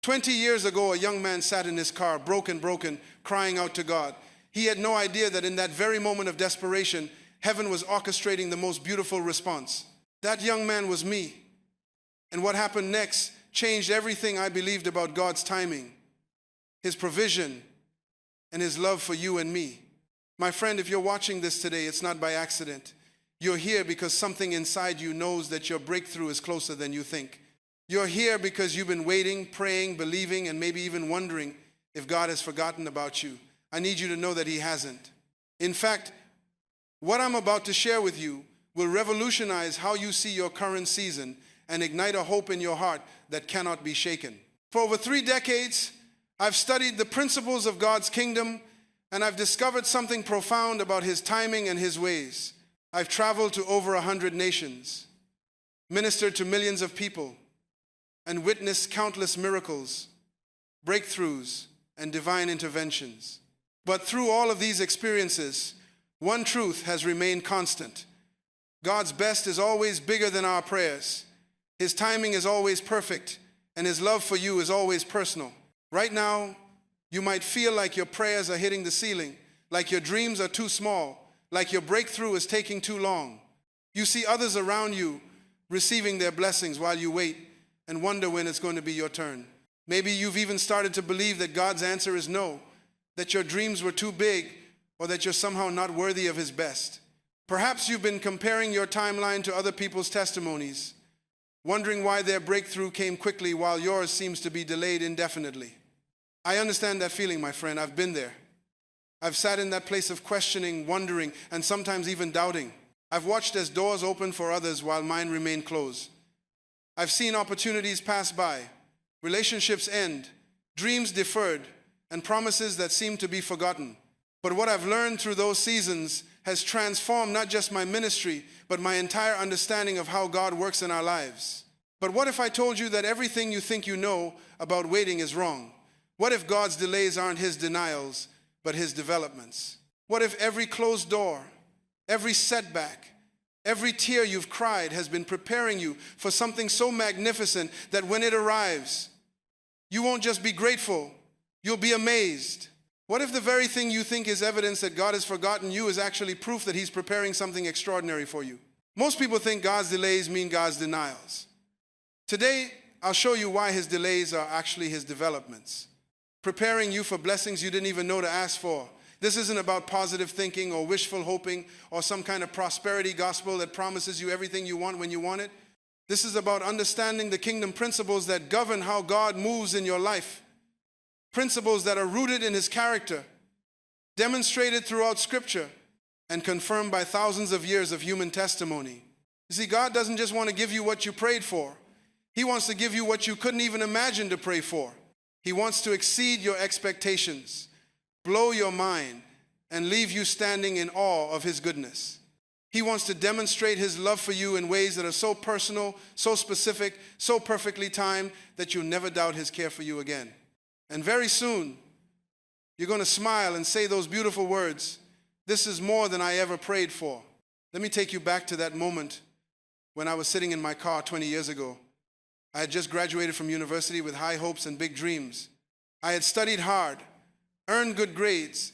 20 years ago, a young man sat in his car, broken, crying out to God. He had no idea that in that very moment of desperation, heaven was orchestrating the most beautiful response. That young man was me. And what happened next changed everything I believed about God's timing, His provision, and His love for you and me. My friend, if you're watching this today, it's not by accident. You're here because something inside you knows that your breakthrough is closer than you think. You're here because you've been waiting, praying, believing, and maybe even wondering if God has forgotten about you. I need you to know that He hasn't. In fact, what I'm about to share with you will revolutionize how you see your current season and ignite a hope in your heart that cannot be shaken. For over 3 decades, I've studied the principles of God's kingdom, and I've discovered something profound about His timing and His ways. I've traveled to over 100 nations, ministered to millions of people, and witnessed countless miracles, breakthroughs, and divine interventions. But through all of these experiences, one truth has remained constant. God's best is always bigger than our prayers. His timing is always perfect, and His love for you is always personal. Right now, you might feel like your prayers are hitting the ceiling, like your dreams are too small, like your breakthrough is taking too long. You see others around you receiving their blessings while you wait and wonder when it's going to be your turn. Maybe you've even started to believe that God's answer is no, that your dreams were too big, or that you're somehow not worthy of His best. Perhaps you've been comparing your timeline to other people's testimonies, wondering why their breakthrough came quickly while yours seems to be delayed indefinitely. I understand that feeling, my friend. I've been there. I've sat in that place of questioning, wondering, and sometimes even doubting. I've watched as doors open for others while mine remain closed. I've seen opportunities pass by, relationships end, dreams deferred, and promises that seem to be forgotten. But what I've learned through those seasons has transformed not just my ministry, but my entire understanding of how God works in our lives. But what if I told you that everything you think you know about waiting is wrong? What if God's delays aren't His denials, but His developments? What if every closed door, every setback, every tear you've cried has been preparing you for something so magnificent that when it arrives, you won't just be grateful, you'll be amazed? What if the very thing you think is evidence that God has forgotten you is actually proof that He's preparing something extraordinary for you? Most people think God's delays mean God's denials. Today, I'll show you why His delays are actually His developments, preparing you for blessings you didn't even know to ask for. This isn't about positive thinking or wishful hoping or some kind of prosperity gospel that promises you everything you want when you want it. This is about understanding the kingdom principles that govern how God moves in your life. Principles that are rooted in His character, demonstrated throughout Scripture, and confirmed by thousands of years of human testimony. You see, God doesn't just want to give you what you prayed for. He wants to give you what you couldn't even imagine to pray for. He wants to exceed your expectations, blow your mind, and leave you standing in awe of His goodness. He wants to demonstrate His love for you in ways that are so personal, so specific, so perfectly timed that you'll never doubt His care for you again. And very soon, you're going to smile and say those beautiful words, "This is more than I ever prayed for." Let me take you back to that moment when I was sitting in my car 20 years ago. I had just graduated from university with high hopes and big dreams. I had studied hard, earned good grades,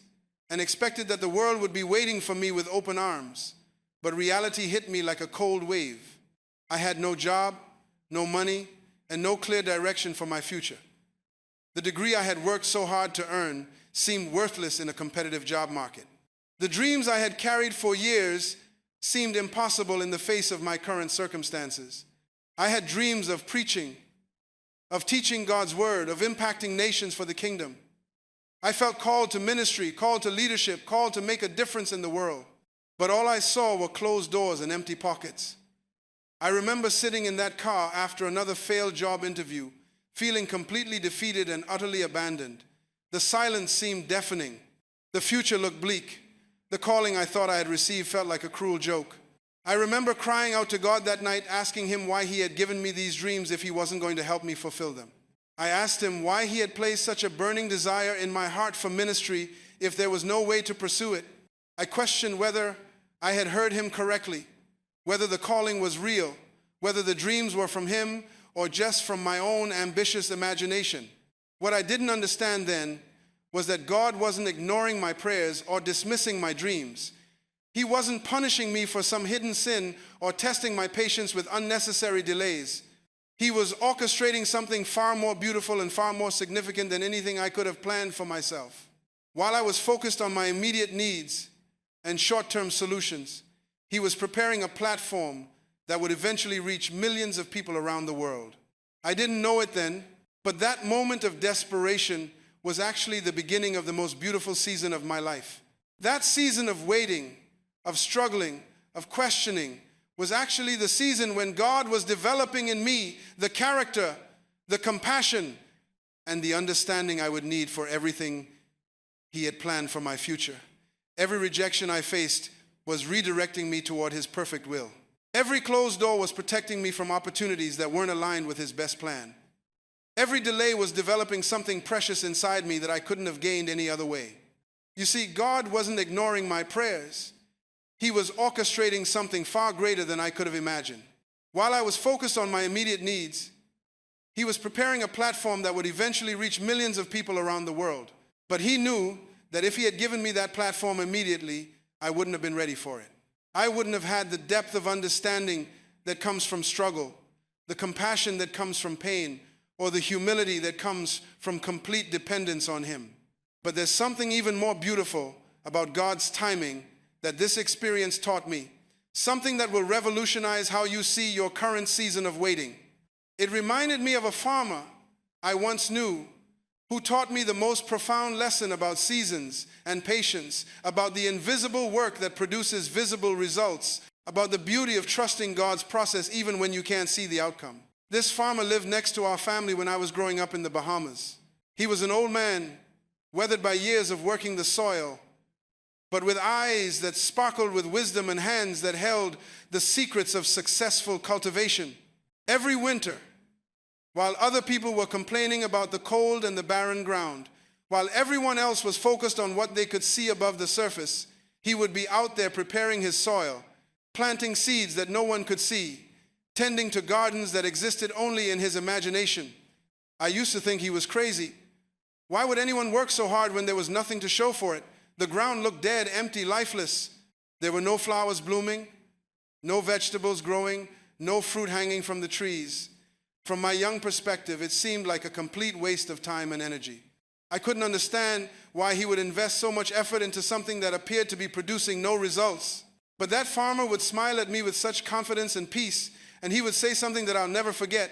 and expected that the world would be waiting for me with open arms. But reality hit me like a cold wave. I had no job, no money, and no clear direction for my future. The degree I had worked so hard to earn seemed worthless in a competitive job market. The dreams I had carried for years seemed impossible in the face of my current circumstances. I had dreams of preaching, of teaching God's word, of impacting nations for the kingdom. I felt called to ministry, called to leadership, called to make a difference in the world. But all I saw were closed doors and empty pockets. I remember sitting in that car after another failed job interview, feeling completely defeated and utterly abandoned. The silence seemed deafening. The future looked bleak. The calling I thought I had received felt like a cruel joke. I remember crying out to God that night, asking Him why He had given me these dreams if He wasn't going to help me fulfill them. I asked Him why He had placed such a burning desire in my heart for ministry if there was no way to pursue it. I questioned whether I had heard Him correctly, whether the calling was real, whether the dreams were from Him or just from my own ambitious imagination. What I didn't understand then was that God wasn't ignoring my prayers or dismissing my dreams. He wasn't punishing me for some hidden sin or testing my patience with unnecessary delays. He was orchestrating something far more beautiful and far more significant than anything I could have planned for myself. While I was focused on my immediate needs and short-term solutions, He was preparing a platform that would eventually reach millions of people around the world. I didn't know it then, but that moment of desperation was actually the beginning of the most beautiful season of my life. That season of waiting, of struggling, of questioning, was actually the season when God was developing in me the character, the compassion, and the understanding I would need for everything He had planned for my future. Every rejection I faced was redirecting me toward His perfect will. Every closed door was protecting me from opportunities that weren't aligned with His best plan. Every delay was developing something precious inside me that I couldn't have gained any other way. You see, God wasn't ignoring my prayers. He was orchestrating something far greater than I could have imagined. While I was focused on my immediate needs, He was preparing a platform that would eventually reach millions of people around the world. But He knew that if He had given me that platform immediately, I wouldn't have been ready for it. I wouldn't have had the depth of understanding that comes from struggle, the compassion that comes from pain, or the humility that comes from complete dependence on Him. But there's something even more beautiful about God's timing that this experience taught me, something that will revolutionize how you see your current season of waiting. It reminded me of a farmer I once knew who taught me the most profound lesson about seasons and patience, about the invisible work that produces visible results, about the beauty of trusting God's process even when you can't see the outcome. This farmer lived next to our family when I was growing up in the Bahamas. He was an old man, weathered by years of working the soil, but with eyes that sparkled with wisdom and hands that held the secrets of successful cultivation. Every winter, while other people were complaining about the cold and the barren ground, while everyone else was focused on what they could see above the surface, he would be out there preparing his soil, planting seeds that no one could see, tending to gardens that existed only in his imagination. I used to think he was crazy. Why would anyone work so hard when there was nothing to show for it? The ground looked dead, empty, lifeless. There were no flowers blooming, no vegetables growing, no fruit hanging from the trees. From my young perspective, it seemed like a complete waste of time and energy. I couldn't understand why he would invest so much effort into something that appeared to be producing no results. But that farmer would smile at me with such confidence and peace, and he would say something that I'll never forget.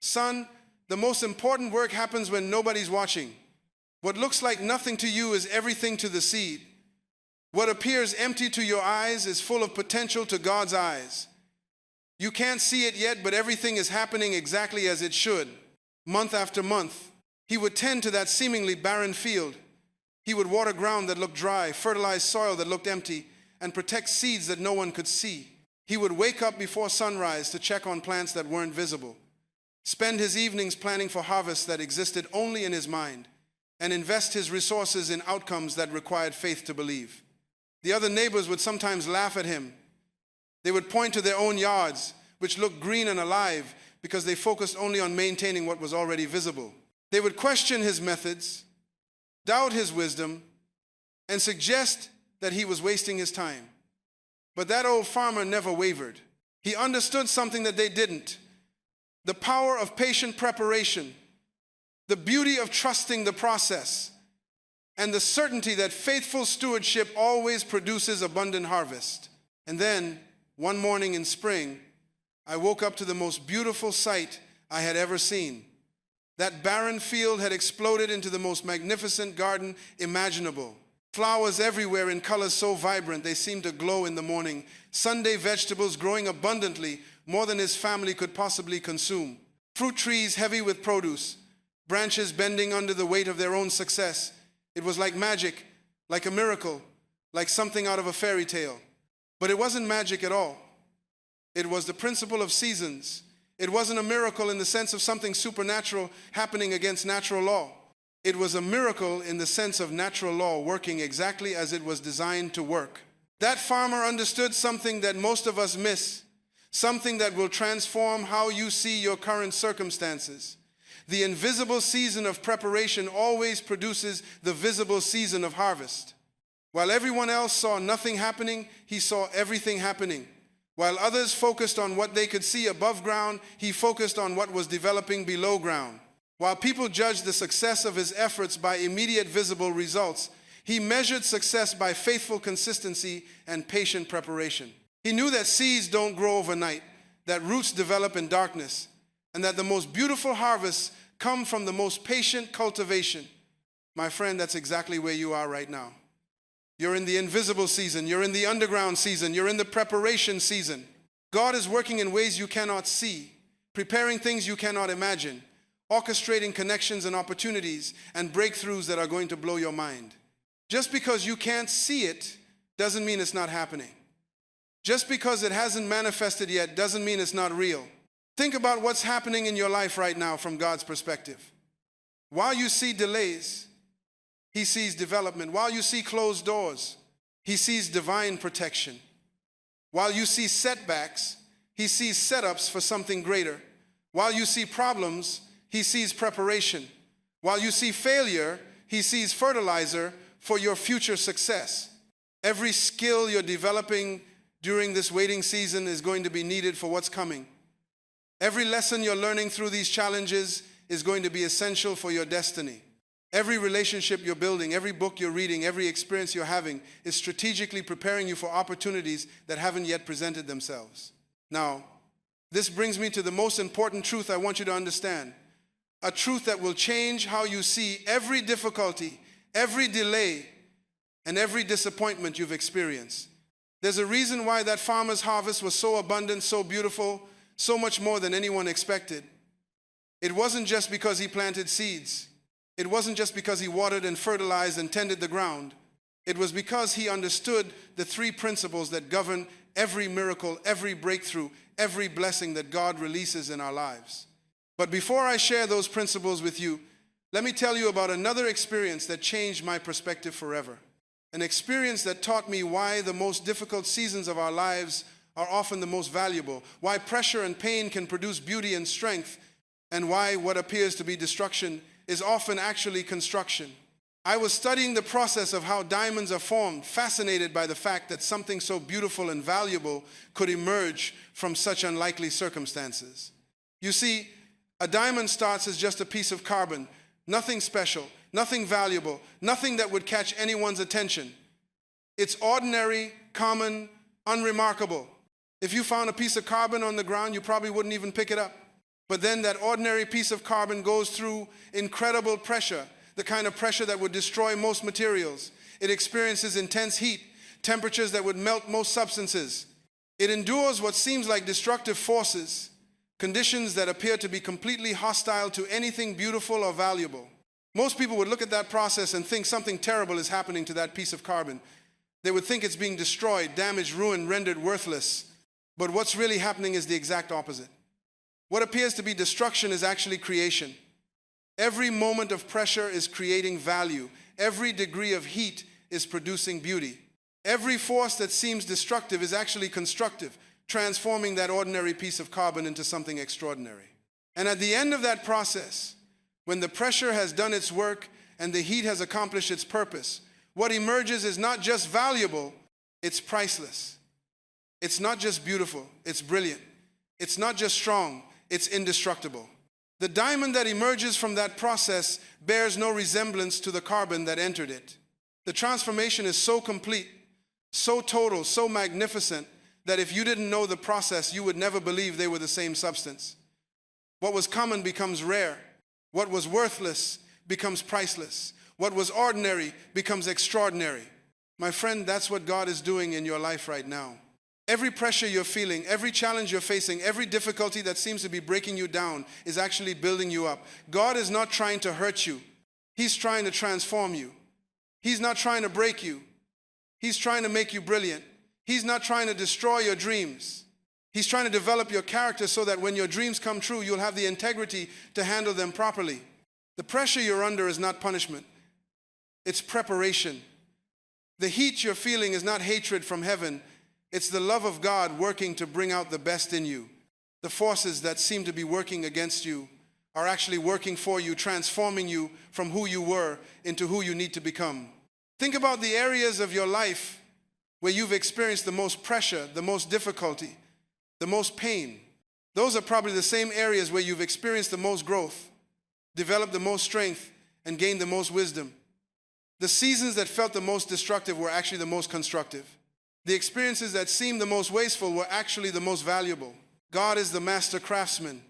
Son, the most important work happens when nobody's watching. What looks like nothing to you is everything to the seed. What appears empty to your eyes is full of potential to God's eyes. You can't see it yet, but everything is happening exactly as it should. Month after month, he would tend to that seemingly barren field. He would water ground that looked dry, fertilize soil that looked empty, and protect seeds that no one could see. He would wake up before sunrise to check on plants that weren't visible, spend his evenings planning for harvests that existed only in his mind, and invest his resources in outcomes that required faith to believe. The other neighbors would sometimes laugh at him. They would point to their own yards, which looked green and alive because they focused only on maintaining what was already visible. They would question his methods, doubt his wisdom, and suggest that he was wasting his time. But that old farmer never wavered. He understood something that they didn't: the power of patient preparation, the beauty of trusting the process, and the certainty that faithful stewardship always produces abundant harvest. And then, one morning in spring, I woke up to the most beautiful sight I had ever seen. That barren field had exploded into the most magnificent garden imaginable. Flowers everywhere in colors so vibrant they seemed to glow in the morning. Sunday vegetables growing abundantly, more than his family could possibly consume. Fruit trees heavy with produce, branches bending under the weight of their own success. It was like magic, like a miracle, like something out of a fairy tale. But it wasn't magic at all. It was the principle of seasons. It wasn't a miracle in the sense of something supernatural happening against natural law. It was a miracle in the sense of natural law working exactly as it was designed to work. That farmer understood something that most of us miss, something that will transform how you see your current circumstances. The invisible season of preparation always produces the visible season of harvest. While everyone else saw nothing happening, he saw everything happening. While others focused on what they could see above ground, he focused on what was developing below ground. While people judged the success of his efforts by immediate visible results, he measured success by faithful consistency and patient preparation. He knew that seeds don't grow overnight, that roots develop in darkness, and that the most beautiful harvests come from the most patient cultivation. My friend, that's exactly where you are right now. You're in the invisible season. You're in the underground season. You're in the preparation season. God is working in ways you cannot see, preparing things you cannot imagine, orchestrating connections and opportunities and breakthroughs that are going to blow your mind. Just because you can't see it doesn't mean it's not happening. Just because it hasn't manifested yet doesn't mean it's not real. Think about what's happening in your life right now from God's perspective. While you see delays, he sees development. While you see closed doors, he sees divine protection. While you see setbacks, he sees setups for something greater. While you see problems, he sees preparation. While you see failure, he sees fertilizer for your future success. Every skill you're developing during this waiting season is going to be needed for what's coming. Every lesson you're learning through these challenges is going to be essential for your destiny. Every relationship you're building, every book you're reading, every experience you're having is strategically preparing you for opportunities that haven't yet presented themselves. Now, this brings me to the most important truth I want you to understand. A truth that will change how you see every difficulty, every delay, and every disappointment you've experienced. There's a reason why that farmer's harvest was so abundant, so beautiful, so much more than anyone expected. It wasn't just because he planted seeds. It wasn't just because he watered and fertilized and tended the ground. It was because he understood the three principles that govern every miracle, every breakthrough, every blessing that God releases in our lives. But before I share those principles with you, let me tell you about another experience that changed my perspective forever. An experience that taught me why the most difficult seasons of our lives are often the most valuable, why pressure and pain can produce beauty and strength, and why what appears to be destruction is often actually construction. I was studying the process of how diamonds are formed, fascinated by the fact that something so beautiful and valuable could emerge from such unlikely circumstances. You see, a diamond starts as just a piece of carbon, nothing special, nothing valuable, nothing that would catch anyone's attention. It's ordinary, common, unremarkable. If you found a piece of carbon on the ground, you probably wouldn't even pick it up. But then that ordinary piece of carbon goes through incredible pressure, the kind of pressure that would destroy most materials. It experiences intense heat, temperatures that would melt most substances. It endures what seems like destructive forces, conditions that appear to be completely hostile to anything beautiful or valuable. Most people would look at that process and think something terrible is happening to that piece of carbon. They would think it's being destroyed, damaged, ruined, rendered worthless. But what's really happening is the exact opposite. What appears to be destruction is actually creation. Every moment of pressure is creating value. Every degree of heat is producing beauty. Every force that seems destructive is actually constructive, transforming that ordinary piece of carbon into something extraordinary. And at the end of that process, when the pressure has done its work and the heat has accomplished its purpose, what emerges is not just valuable, it's priceless. It's not just beautiful, it's brilliant. It's not just strong, it's indestructible. The diamond that emerges from that process bears no resemblance to the carbon that entered it. The transformation is so complete, so total, so magnificent, that if you didn't know the process, you would never believe they were the same substance. What was common becomes rare. What was worthless becomes priceless. What was ordinary becomes extraordinary. My friend, that's what God is doing in your life right now. Every pressure you're feeling, every challenge you're facing, every difficulty that seems to be breaking you down is actually building you up. God is not trying to hurt you. He's trying to transform you. He's not trying to break you. He's trying to make you brilliant. He's not trying to destroy your dreams. He's trying to develop your character so that when your dreams come true, you'll have the integrity to handle them properly. The pressure you're under is not punishment. It's preparation. The heat you're feeling is not hatred from heaven. It's the love of God working to bring out the best in you. The forces that seem to be working against you are actually working for you, transforming you from who you were into who you need to become. Think about the areas of your life where you've experienced the most pressure, the most difficulty, the most pain. Those are probably the same areas where you've experienced the most growth, developed the most strength, and gained the most wisdom. The seasons that felt the most destructive were actually the most constructive. The experiences that seemed the most wasteful were actually the most valuable. God is the master craftsman,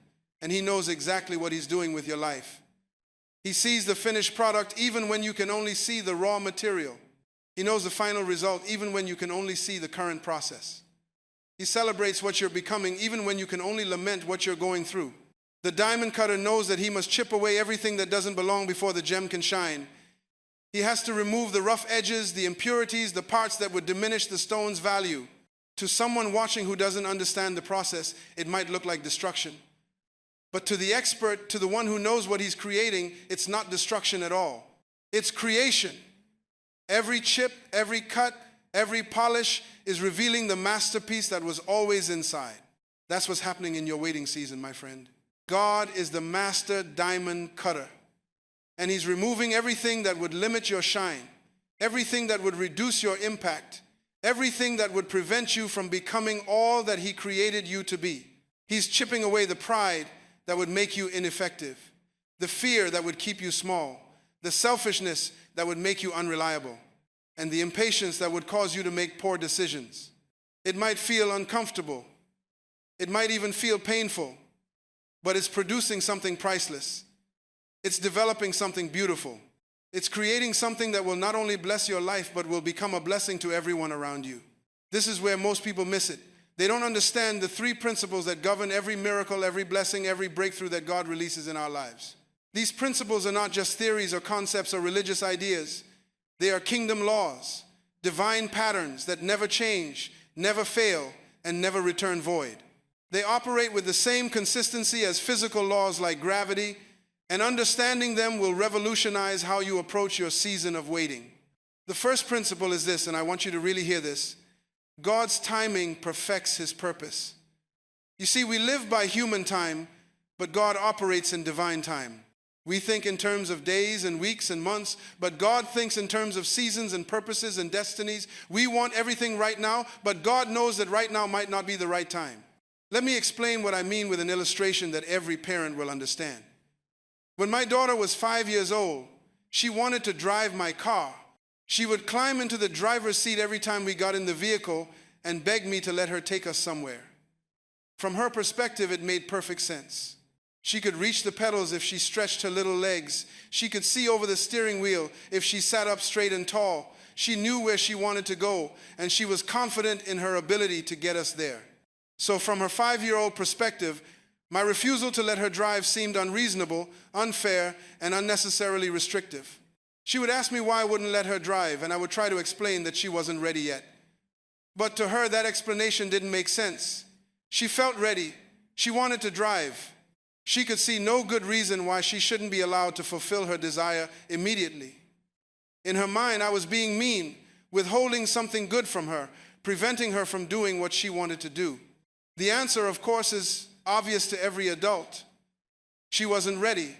and He knows exactly what He's doing with your life. He sees the finished product even when you can only see the raw material. He knows the final result even when you can only see the current process. He celebrates what you're becoming even when you can only lament what you're going through. The diamond cutter knows that he must chip away everything that doesn't belong before the gem can shine. He has to remove the rough edges, the impurities, the parts that would diminish the stone's value. To someone watching who doesn't understand the process, it might look like destruction. But to the expert, to the one who knows what he's creating, it's not destruction at all. It's creation. Every chip, every cut, every polish is revealing the masterpiece that was always inside. That's what's happening in your waiting season, my friend. God is the master diamond cutter. And He's removing everything that would limit your shine, everything that would reduce your impact, everything that would prevent you from becoming all that He created you to be. He's chipping away the pride that would make you ineffective, the fear that would keep you small, the selfishness that would make you unreliable, and the impatience that would cause you to make poor decisions. It might feel uncomfortable. It might even feel painful, but it's producing something priceless. It's developing something beautiful. It's creating something that will not only bless your life, but will become a blessing to everyone around you. This is where most people miss it. They don't understand the three principles that govern every miracle, every blessing, every breakthrough that God releases in our lives. These principles are not just theories or concepts or religious ideas. They are kingdom laws, divine patterns that never change, never fail, and never return void. They operate with the same consistency as physical laws like gravity, and understanding them will revolutionize how you approach your season of waiting. The first principle is this, and I want you to really hear this. God's timing perfects His purpose. You see, we live by human time, but God operates in divine time. We think in terms of days and weeks and months, but God thinks in terms of seasons and purposes and destinies. We want everything right now, but God knows that right now might not be the right time. Let me explain what I mean with an illustration that every parent will understand. When my daughter was 5 years old, she wanted to drive my car. She would climb into the driver's seat every time we got in the vehicle and beg me to let her take us somewhere. From her perspective, it made perfect sense. She could reach the pedals if she stretched her little legs. She could see over the steering wheel if she sat up straight and tall. She knew where she wanted to go, and she was confident in her ability to get us there. So from her 5-year-old perspective, my refusal to let her drive seemed unreasonable, unfair, and unnecessarily restrictive. She would ask me why I wouldn't let her drive, and I would try to explain that she wasn't ready yet. But to her, that explanation didn't make sense. She felt ready. She wanted to drive. She could see no good reason why she shouldn't be allowed to fulfill her desire immediately. In her mind, I was being mean, withholding something good from her, preventing her from doing what she wanted to do. The answer, of course, is obvious to every adult. She wasn't ready.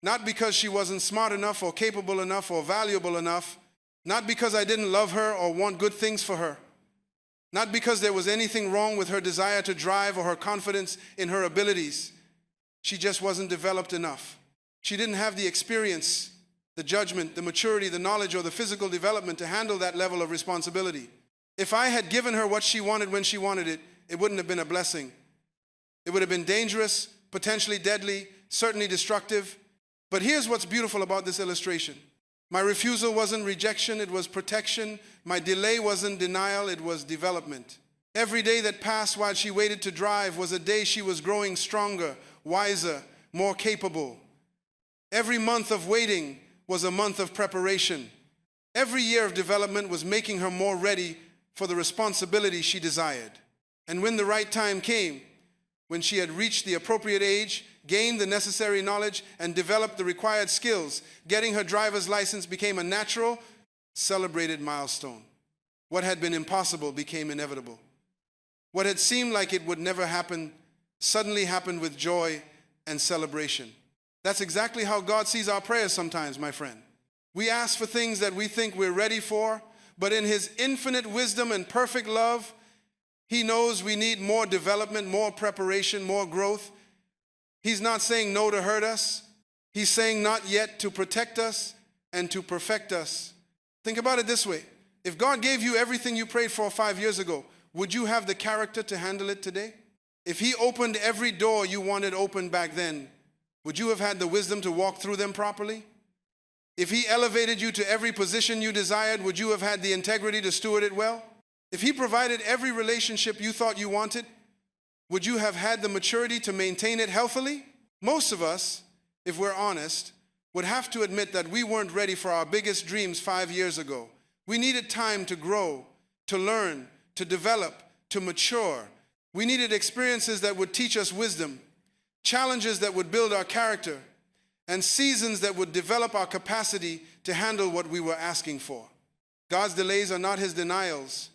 Not because she wasn't smart enough or capable enough or valuable enough. Not because I didn't love her or want good things for her. Not because there was anything wrong with her desire to drive or her confidence in her abilities. She just wasn't developed enough. She didn't have the experience, the judgment, the maturity, the knowledge, or the physical development to handle that level of responsibility. If I had given her what she wanted when she wanted it, it wouldn't have been a blessing. It would have been dangerous, potentially deadly, certainly destructive. But here's what's beautiful about this illustration. My refusal wasn't rejection, it was protection. My delay wasn't denial, it was development. Every day that passed while she waited to drive was a day she was growing stronger, wiser, more capable. Every month of waiting was a month of preparation. Every year of development was making her more ready for the responsibility she desired. And when the right time came, when she had reached the appropriate age, gained the necessary knowledge, and developed the required skills, getting her driver's license became a natural, celebrated milestone. What had been impossible became inevitable. What had seemed like it would never happen suddenly happened with joy and celebration. That's exactly how God sees our prayers sometimes, my friend. We ask for things that we think we're ready for, but in His infinite wisdom and perfect love, He knows we need more development, more preparation, more growth. He's not saying no to hurt us. He's saying not yet to protect us and to perfect us. Think about it this way. If God gave you everything you prayed for 5 years ago, would you have the character to handle it today? If He opened every door you wanted opened back then, would you have had the wisdom to walk through them properly? If He elevated you to every position you desired, would you have had the integrity to steward it well? If He provided every relationship you thought you wanted, would you have had the maturity to maintain it healthily? Most of us, if we're honest, would have to admit that we weren't ready for our biggest dreams 5 years ago. We needed time to grow, to learn, to develop, to mature. We needed experiences that would teach us wisdom, challenges that would build our character, and seasons that would develop our capacity to handle what we were asking for. God's delays are not His denials.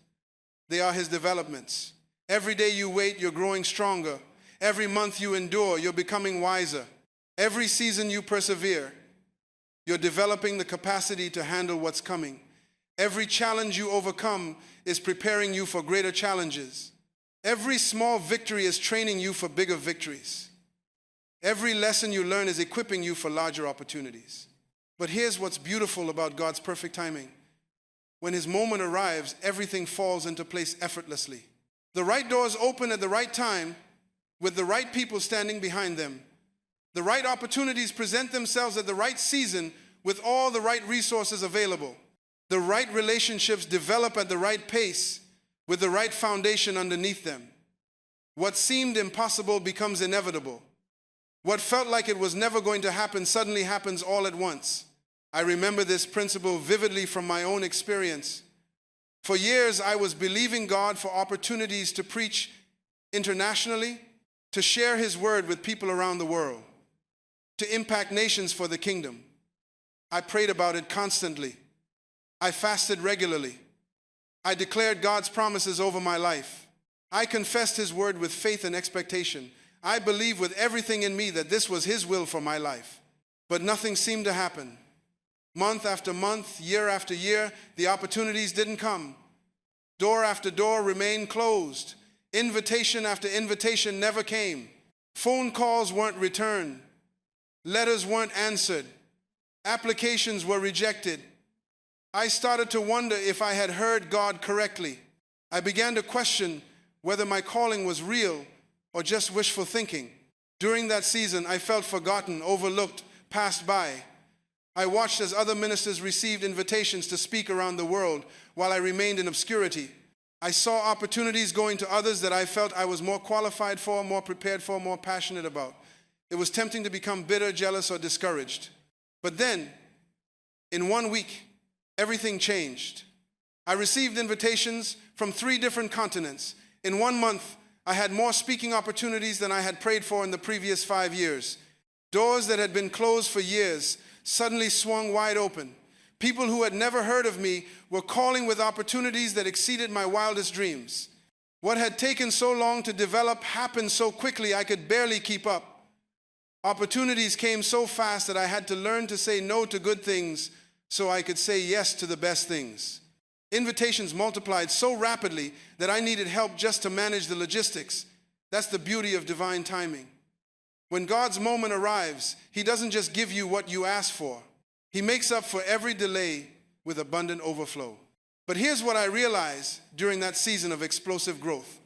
They are His developments. Every day you wait, you're growing stronger. Every month you endure, you're becoming wiser. Every season you persevere, you're developing the capacity to handle what's coming. Every challenge you overcome is preparing you for greater challenges. Every small victory is training you for bigger victories. Every lesson you learn is equipping you for larger opportunities. But here's what's beautiful about God's perfect timing. When His moment arrives, everything falls into place effortlessly. The right doors open at the right time with the right people standing behind them. The right opportunities present themselves at the right season with all the right resources available. The right relationships develop at the right pace with the right foundation underneath them. What seemed impossible becomes inevitable. What felt like it was never going to happen suddenly happens all at once. I remember this principle vividly from my own experience. For years, I was believing God for opportunities to preach internationally, to share His word with people around the world, to impact nations for the kingdom. I prayed about it constantly. I fasted regularly. I declared God's promises over my life. I confessed His word with faith and expectation. I believed with everything in me that this was His will for my life. But nothing seemed to happen. Month after month, year after year, the opportunities didn't come. Door after door remained closed. Invitation after invitation never came. Phone calls weren't returned. Letters weren't answered. Applications were rejected. I started to wonder if I had heard God correctly. I began to question whether my calling was real or just wishful thinking. During that season, I felt forgotten, overlooked, passed by. I watched as other ministers received invitations to speak around the world while I remained in obscurity. I saw opportunities going to others that I felt I was more qualified for, more prepared for, more passionate about. It was tempting to become bitter, jealous, or discouraged. But then, in 1 week, everything changed. I received invitations from 3 different continents. In 1 month, I had more speaking opportunities than I had prayed for in the previous 5 years. Doors that had been closed for years suddenly swung wide open. People who had never heard of me were calling with opportunities that exceeded my wildest dreams. What had taken so long to develop happened so quickly I could barely keep up. Opportunities came so fast that I had to learn to say no to good things so I could say yes to the best things. Invitations multiplied so rapidly that I needed help just to manage the logistics. That's the beauty of divine timing. When God's moment arrives, He doesn't just give you what you ask for. He makes up for every delay with abundant overflow. But here's what I realized during that season of explosive growth.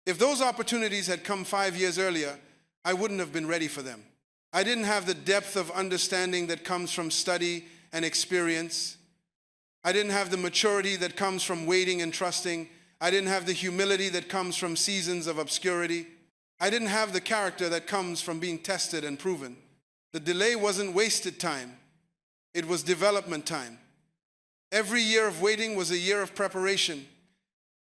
If those opportunities had come 5 years earlier, I wouldn't have been ready for them. I didn't have the depth of understanding that comes from study and experience. I didn't have the maturity that comes from waiting and trusting. I didn't have the humility that comes from seasons of obscurity. I didn't have the character that comes from being tested and proven. The delay wasn't wasted time. It was development time. Every year of waiting was a year of preparation.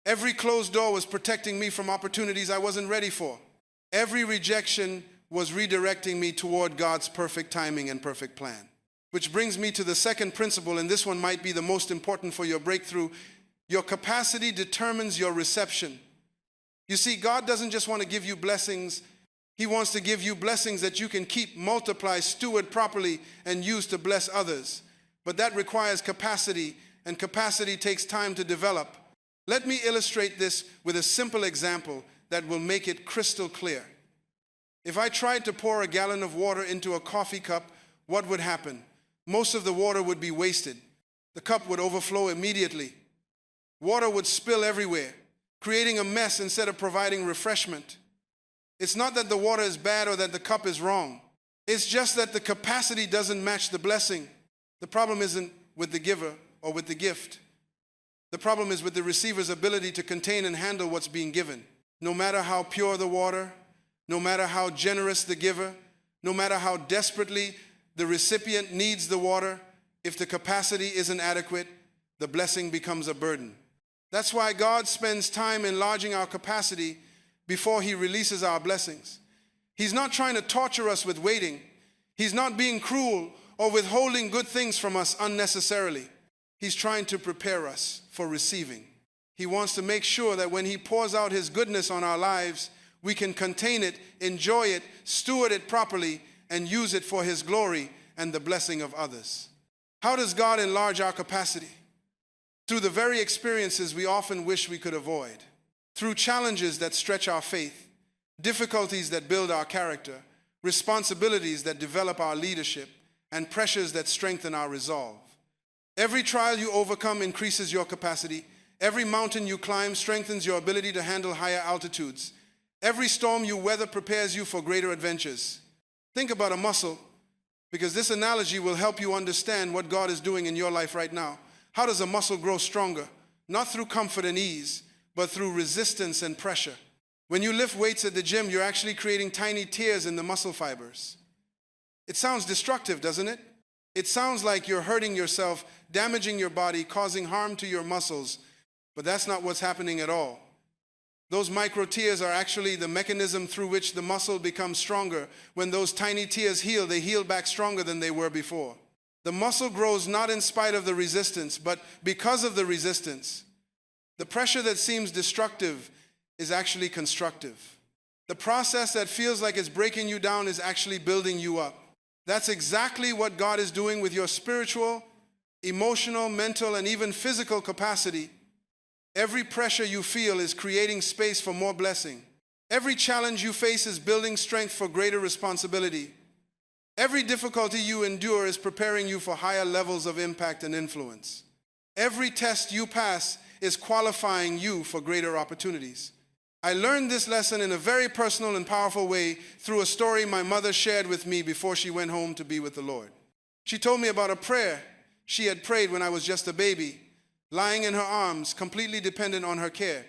Every closed door was protecting me from opportunities I wasn't ready for. Every rejection was redirecting me toward God's perfect timing and perfect plan. Which brings me to the second principle, and this one might be the most important for your breakthrough. Your capacity determines your reception. You see, God doesn't just want to give you blessings. He wants to give you blessings that you can keep, multiply, steward properly, and use to bless others. But that requires capacity, and capacity takes time to develop. Let me illustrate this with a simple example that will make it crystal clear. If I tried to pour a gallon of water into a coffee cup, what would happen? Most of the water would be wasted. The cup would overflow immediately. Water would spill everywhere, creating a mess instead of providing refreshment. It's not that the water is bad or that the cup is wrong. It's just that the capacity doesn't match the blessing. The problem isn't with the giver or with the gift. The problem is with the receiver's ability to contain and handle what's being given. No matter how pure the water, no matter how generous the giver, no matter how desperately the recipient needs the water, if the capacity isn't adequate, the blessing becomes a burden. That's why God spends time enlarging our capacity before He releases our blessings. He's not trying to torture us with waiting. He's not being cruel or withholding good things from us unnecessarily. He's trying to prepare us for receiving. He wants to make sure that when He pours out His goodness on our lives, we can contain it, enjoy it, steward it properly, and use it for His glory and the blessing of others. How does God enlarge our capacity? Through the very experiences we often wish we could avoid. Through challenges that stretch our faith, difficulties that build our character, responsibilities that develop our leadership, and pressures that strengthen our resolve. Every trial you overcome increases your capacity. Every mountain you climb strengthens your ability to handle higher altitudes. Every storm you weather prepares you for greater adventures. Think about a muscle, because this analogy will help you understand what God is doing in your life right now. How does a muscle grow stronger? Not through comfort and ease, but through resistance and pressure. When you lift weights at the gym, you're actually creating tiny tears in the muscle fibers. It sounds destructive, doesn't it? It sounds like you're hurting yourself, damaging your body, causing harm to your muscles, but that's not what's happening at all. Those micro tears are actually the mechanism through which the muscle becomes stronger. When those tiny tears heal, they heal back stronger than they were before. The muscle grows not in spite of the resistance, but because of the resistance. The pressure that seems destructive is actually constructive. The process that feels like it's breaking you down is actually building you up. That's exactly what God is doing with your spiritual, emotional, mental, and even physical capacity. Every pressure you feel is creating space for more blessing. Every challenge you face is building strength for greater responsibility. Every difficulty you endure is preparing you for higher levels of impact and influence. Every test you pass is qualifying you for greater opportunities. I learned this lesson in a very personal and powerful way through a story my mother shared with me before she went home to be with the Lord. She told me about a prayer she had prayed when I was just a baby, lying in her arms, completely dependent on her care.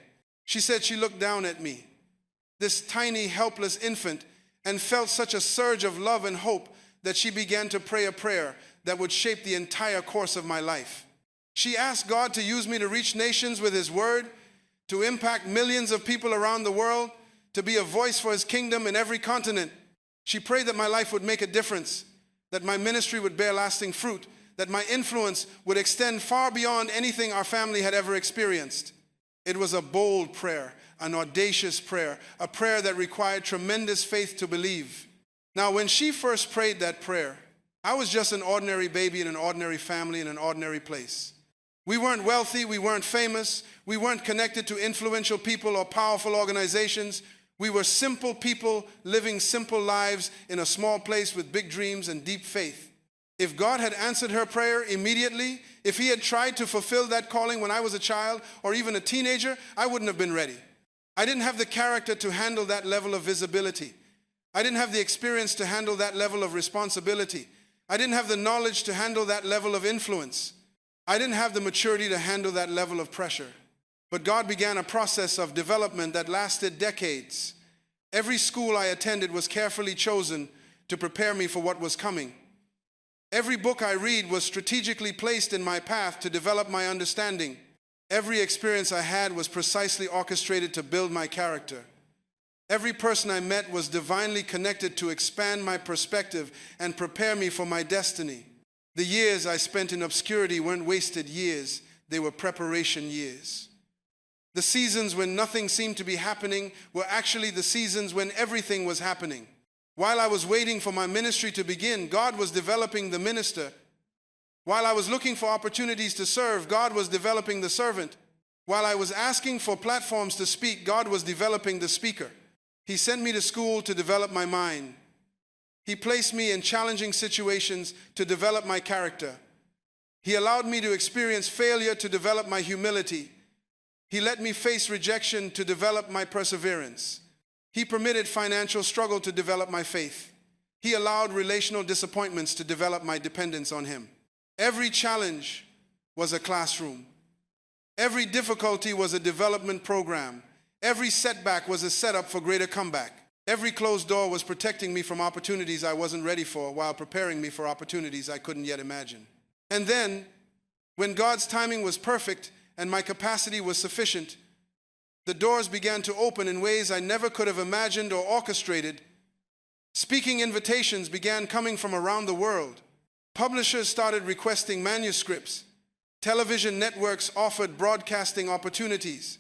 She said she looked down at me, this tiny, helpless infant, and felt such a surge of love and hope that she began to pray a prayer that would shape the entire course of my life. She asked God to use me to reach nations with His word, to impact millions of people around the world, to be a voice for His kingdom in every continent. She prayed that my life would make a difference, that my ministry would bear lasting fruit, that my influence would extend far beyond anything our family had ever experienced. It was a bold prayer, an audacious prayer, a prayer that required tremendous faith to believe. Now, when she first prayed that prayer, I was just an ordinary baby in an ordinary family in an ordinary place. We weren't wealthy, we weren't famous, we weren't connected to influential people or powerful organizations. We were simple people living simple lives in a small place with big dreams and deep faith. If God had answered her prayer immediately, if He had tried to fulfill that calling when I was a child or even a teenager, I wouldn't have been ready. I didn't have the character to handle that level of visibility. I didn't have the experience to handle that level of responsibility. I didn't have the knowledge to handle that level of influence. I didn't have the maturity to handle that level of pressure. But God began a process of development that lasted decades. Every school I attended was carefully chosen to prepare me for what was coming. Every book I read was strategically placed in my path to develop my understanding. Every experience I had was precisely orchestrated to build my character. Every person I met was divinely connected to expand my perspective and prepare me for my destiny. The years I spent in obscurity weren't wasted years, they were preparation years. The seasons when nothing seemed to be happening were actually the seasons when everything was happening. While I was waiting for my ministry to begin, God was developing the minister. While I was looking for opportunities to serve, God was developing the servant. While I was asking for platforms to speak, God was developing the speaker. He sent me to school to develop my mind. He placed me in challenging situations to develop my character. He allowed me to experience failure to develop my humility. He let me face rejection to develop my perseverance. He permitted financial struggle to develop my faith. He allowed relational disappointments to develop my dependence on Him. Every challenge was a classroom. Every difficulty was a development program. Every setback was a setup for greater comeback. Every closed door was protecting me from opportunities I wasn't ready for while preparing me for opportunities I couldn't yet imagine. And then, when God's timing was perfect and my capacity was sufficient, the doors began to open in ways I never could have imagined or orchestrated. Speaking invitations began coming from around the world. Publishers started requesting manuscripts. Television networks offered broadcasting opportunities.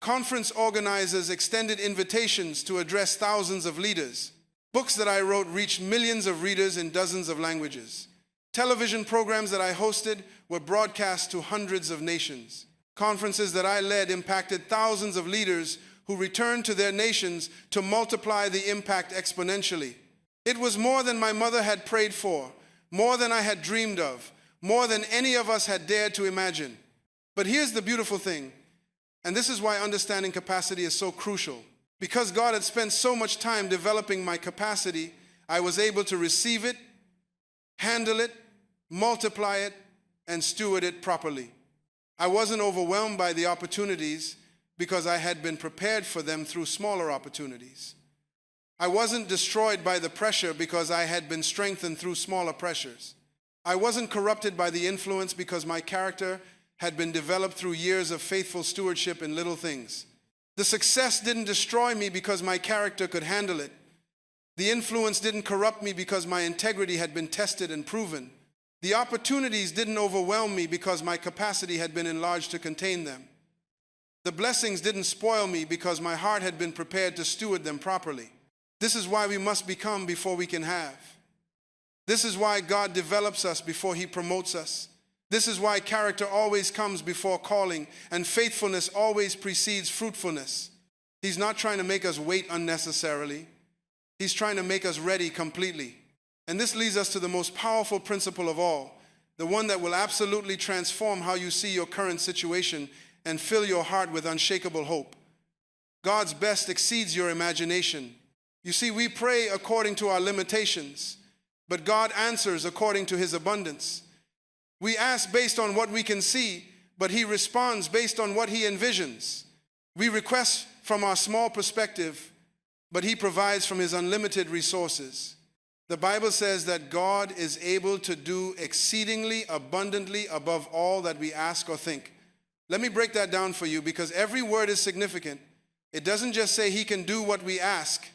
Conference organizers extended invitations to address thousands of leaders. Books that I wrote reached millions of readers in dozens of languages. Television programs that I hosted were broadcast to hundreds of nations. Conferences that I led impacted thousands of leaders who returned to their nations to multiply the impact exponentially. It was more than my mother had prayed for, more than I had dreamed of, more than any of us had dared to imagine. But here's the beautiful thing, and this is why understanding capacity is so crucial. Because God had spent so much time developing my capacity, I was able to receive it, handle it, multiply it, and steward it properly. I wasn't overwhelmed by the opportunities because I had been prepared for them through smaller opportunities. I wasn't destroyed by the pressure because I had been strengthened through smaller pressures. I wasn't corrupted by the influence because my character had been developed through years of faithful stewardship in little things. The success didn't destroy me because my character could handle it. The influence didn't corrupt me because my integrity had been tested and proven. The opportunities didn't overwhelm me because my capacity had been enlarged to contain them. The blessings didn't spoil me because my heart had been prepared to steward them properly. This is why we must become before we can have. This is why God develops us before He promotes us. This is why character always comes before calling, and faithfulness always precedes fruitfulness. He's not trying to make us wait unnecessarily. He's trying to make us ready completely. And this leads us to the most powerful principle of all, the one that will absolutely transform how you see your current situation and fill your heart with unshakable hope. God's best exceeds your imagination. You see, we pray according to our limitations, but God answers according to His abundance. We ask based on what we can see, but He responds based on what He envisions. We request from our small perspective, but He provides from His unlimited resources. The Bible says that God is able to do exceedingly abundantly above all that we ask or think. Let me break that down for you because every word is significant. It doesn't just say He can do what we ask.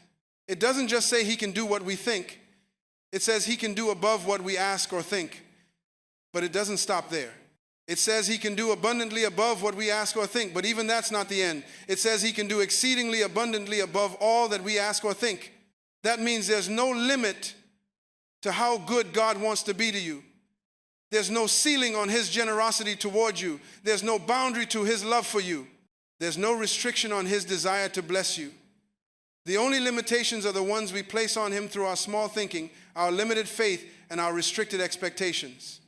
It doesn't just say He can do what we think. It says He can do above what we ask or think. But it doesn't stop there. It says He can do abundantly above what we ask or think. But even that's not the end. It says He can do exceedingly abundantly above all that we ask or think. That means there's no limit to how good God wants to be to you. There's no ceiling on His generosity toward you. There's no boundary to His love for you. There's no restriction on His desire to bless you. The only limitations are the ones we place on Him through our small thinking, our limited faith, and our restricted expectations.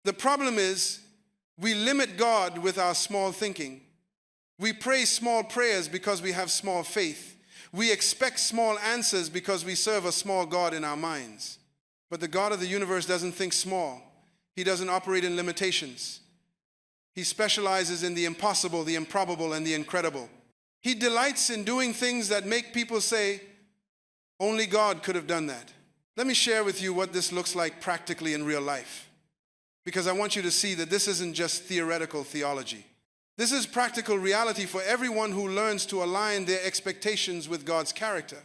The problem is, we limit God with our small thinking. We pray small prayers because we have small faith. We expect small answers because we serve a small God in our minds. But the God of the universe doesn't think small. He doesn't operate in limitations. He specializes in the impossible, the improbable, and the incredible. He delights in doing things that make people say, only God could have done that. Let me share with you what this looks like practically in real life, because I want you to see that this isn't just theoretical theology. This is practical reality for everyone who learns to align their expectations with God's character.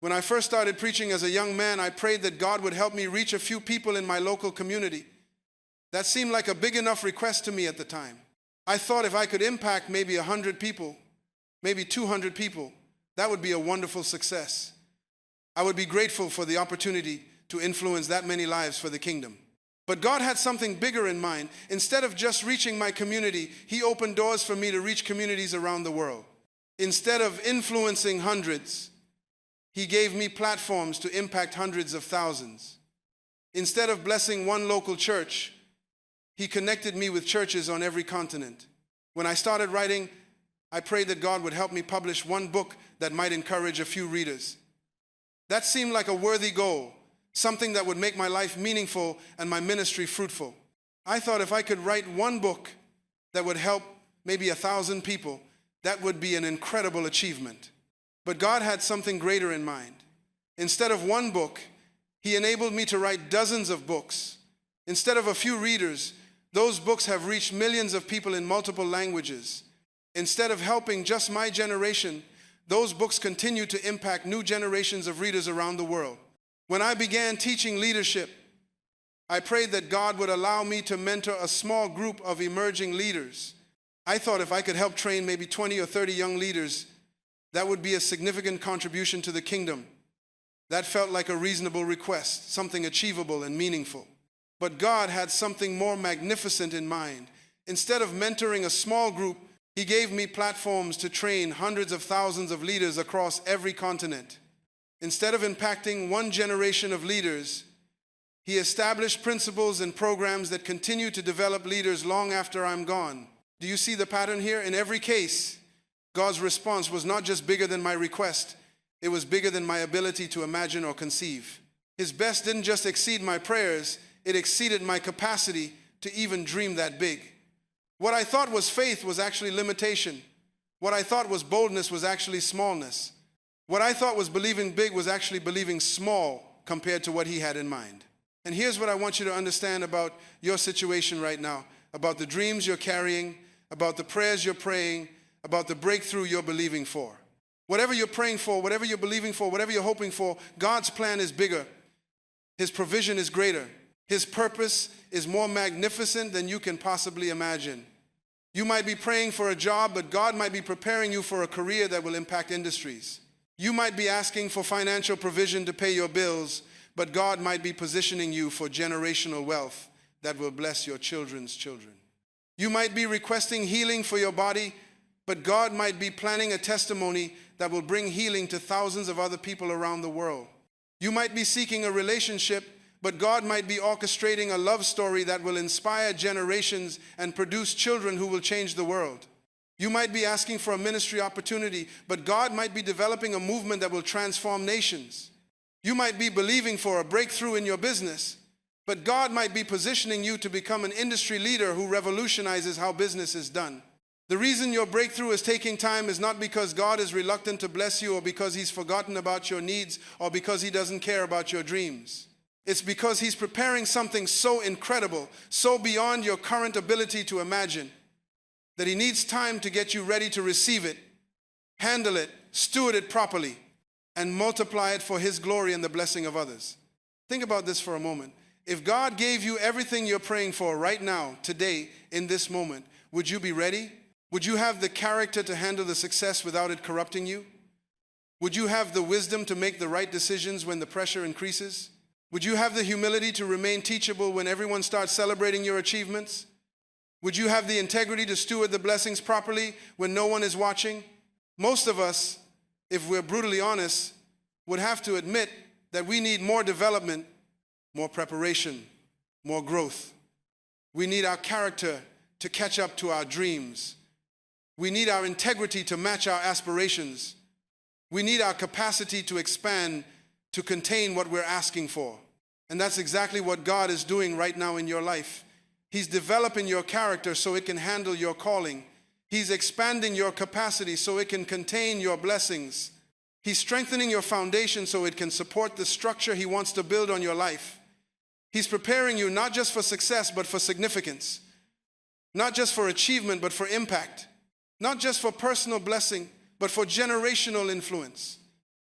When I first started preaching as a young man, I prayed that God would help me reach a few people in my local community. That seemed like a big enough request to me at the time. I thought if I could impact maybe 100 people, maybe 200 people, that would be a wonderful success. I would be grateful for the opportunity to influence that many lives for the kingdom. But God had something bigger in mind. Instead of just reaching my community, He opened doors for me to reach communities around the world. Instead of influencing hundreds, He gave me platforms to impact hundreds of thousands. Instead of blessing one local church, He connected me with churches on every continent. When I started writing, I prayed that God would help me publish one book that might encourage a few readers. That seemed like a worthy goal, something that would make my life meaningful and my ministry fruitful. I thought if I could write one book that would help maybe 1,000 people, that would be an incredible achievement. But God had something greater in mind. Instead of one book, He enabled me to write dozens of books. Instead of a few readers, those books have reached millions of people in multiple languages. Instead of helping just my generation, those books continue to impact new generations of readers around the world. When I began teaching leadership, I prayed that God would allow me to mentor a small group of emerging leaders. I thought if I could help train maybe 20 or 30 young leaders, that would be a significant contribution to the kingdom. That felt like a reasonable request, something achievable and meaningful. But God had something more magnificent in mind. Instead of mentoring a small group, He gave me platforms to train hundreds of thousands of leaders across every continent. Instead of impacting one generation of leaders, He established principles and programs that continue to develop leaders long after I'm gone. Do you see the pattern here? In every case, God's response was not just bigger than my request, it was bigger than my ability to imagine or conceive. His best didn't just exceed my prayers, it exceeded my capacity to even dream that big. What I thought was faith was actually limitation. What I thought was boldness was actually smallness. What I thought was believing big was actually believing small compared to what He had in mind. And here's what I want you to understand about your situation right now, about the dreams you're carrying, about the prayers you're praying, about the breakthrough you're believing for. Whatever you're praying for, whatever you're believing for, whatever you're hoping for, God's plan is bigger. His provision is greater. His purpose is more magnificent than you can possibly imagine. You might be praying for a job, but God might be preparing you for a career that will impact industries. You might be asking for financial provision to pay your bills, but God might be positioning you for generational wealth that will bless your children's children. You might be requesting healing for your body, but God might be planning a testimony that will bring healing to thousands of other people around the world. You might be seeking a relationship, but God might be orchestrating a love story that will inspire generations and produce children who will change the world. You might be asking for a ministry opportunity, but God might be developing a movement that will transform nations. You might be believing for a breakthrough in your business, but God might be positioning you to become an industry leader who revolutionizes how business is done. The reason your breakthrough is taking time is not because God is reluctant to bless you or because He's forgotten about your needs or because He doesn't care about your dreams. It's because He's preparing something so incredible, so beyond your current ability to imagine, that He needs time to get you ready to receive it, handle it, steward it properly, and multiply it for His glory and the blessing of others. Think about this for a moment. If God gave you everything you're praying for right now, today, in this moment, would you be ready? Would you have the character to handle the success without it corrupting you? Would you have the wisdom to make the right decisions when the pressure increases? Would you have the humility to remain teachable when everyone starts celebrating your achievements? Would you have the integrity to steward the blessings properly when no one is watching? Most of us, if we're brutally honest, would have to admit that we need more development, more preparation, more growth. We need our character to catch up to our dreams. We need our integrity to match our aspirations. We need our capacity to expand, to contain what we're asking for. And that's exactly what God is doing right now in your life. He's developing your character so it can handle your calling. He's expanding your capacity so it can contain your blessings. He's strengthening your foundation so it can support the structure He wants to build on your life. He's preparing you not just for success, but for significance. Not just for achievement, but for impact. Not just for personal blessing, but for generational influence.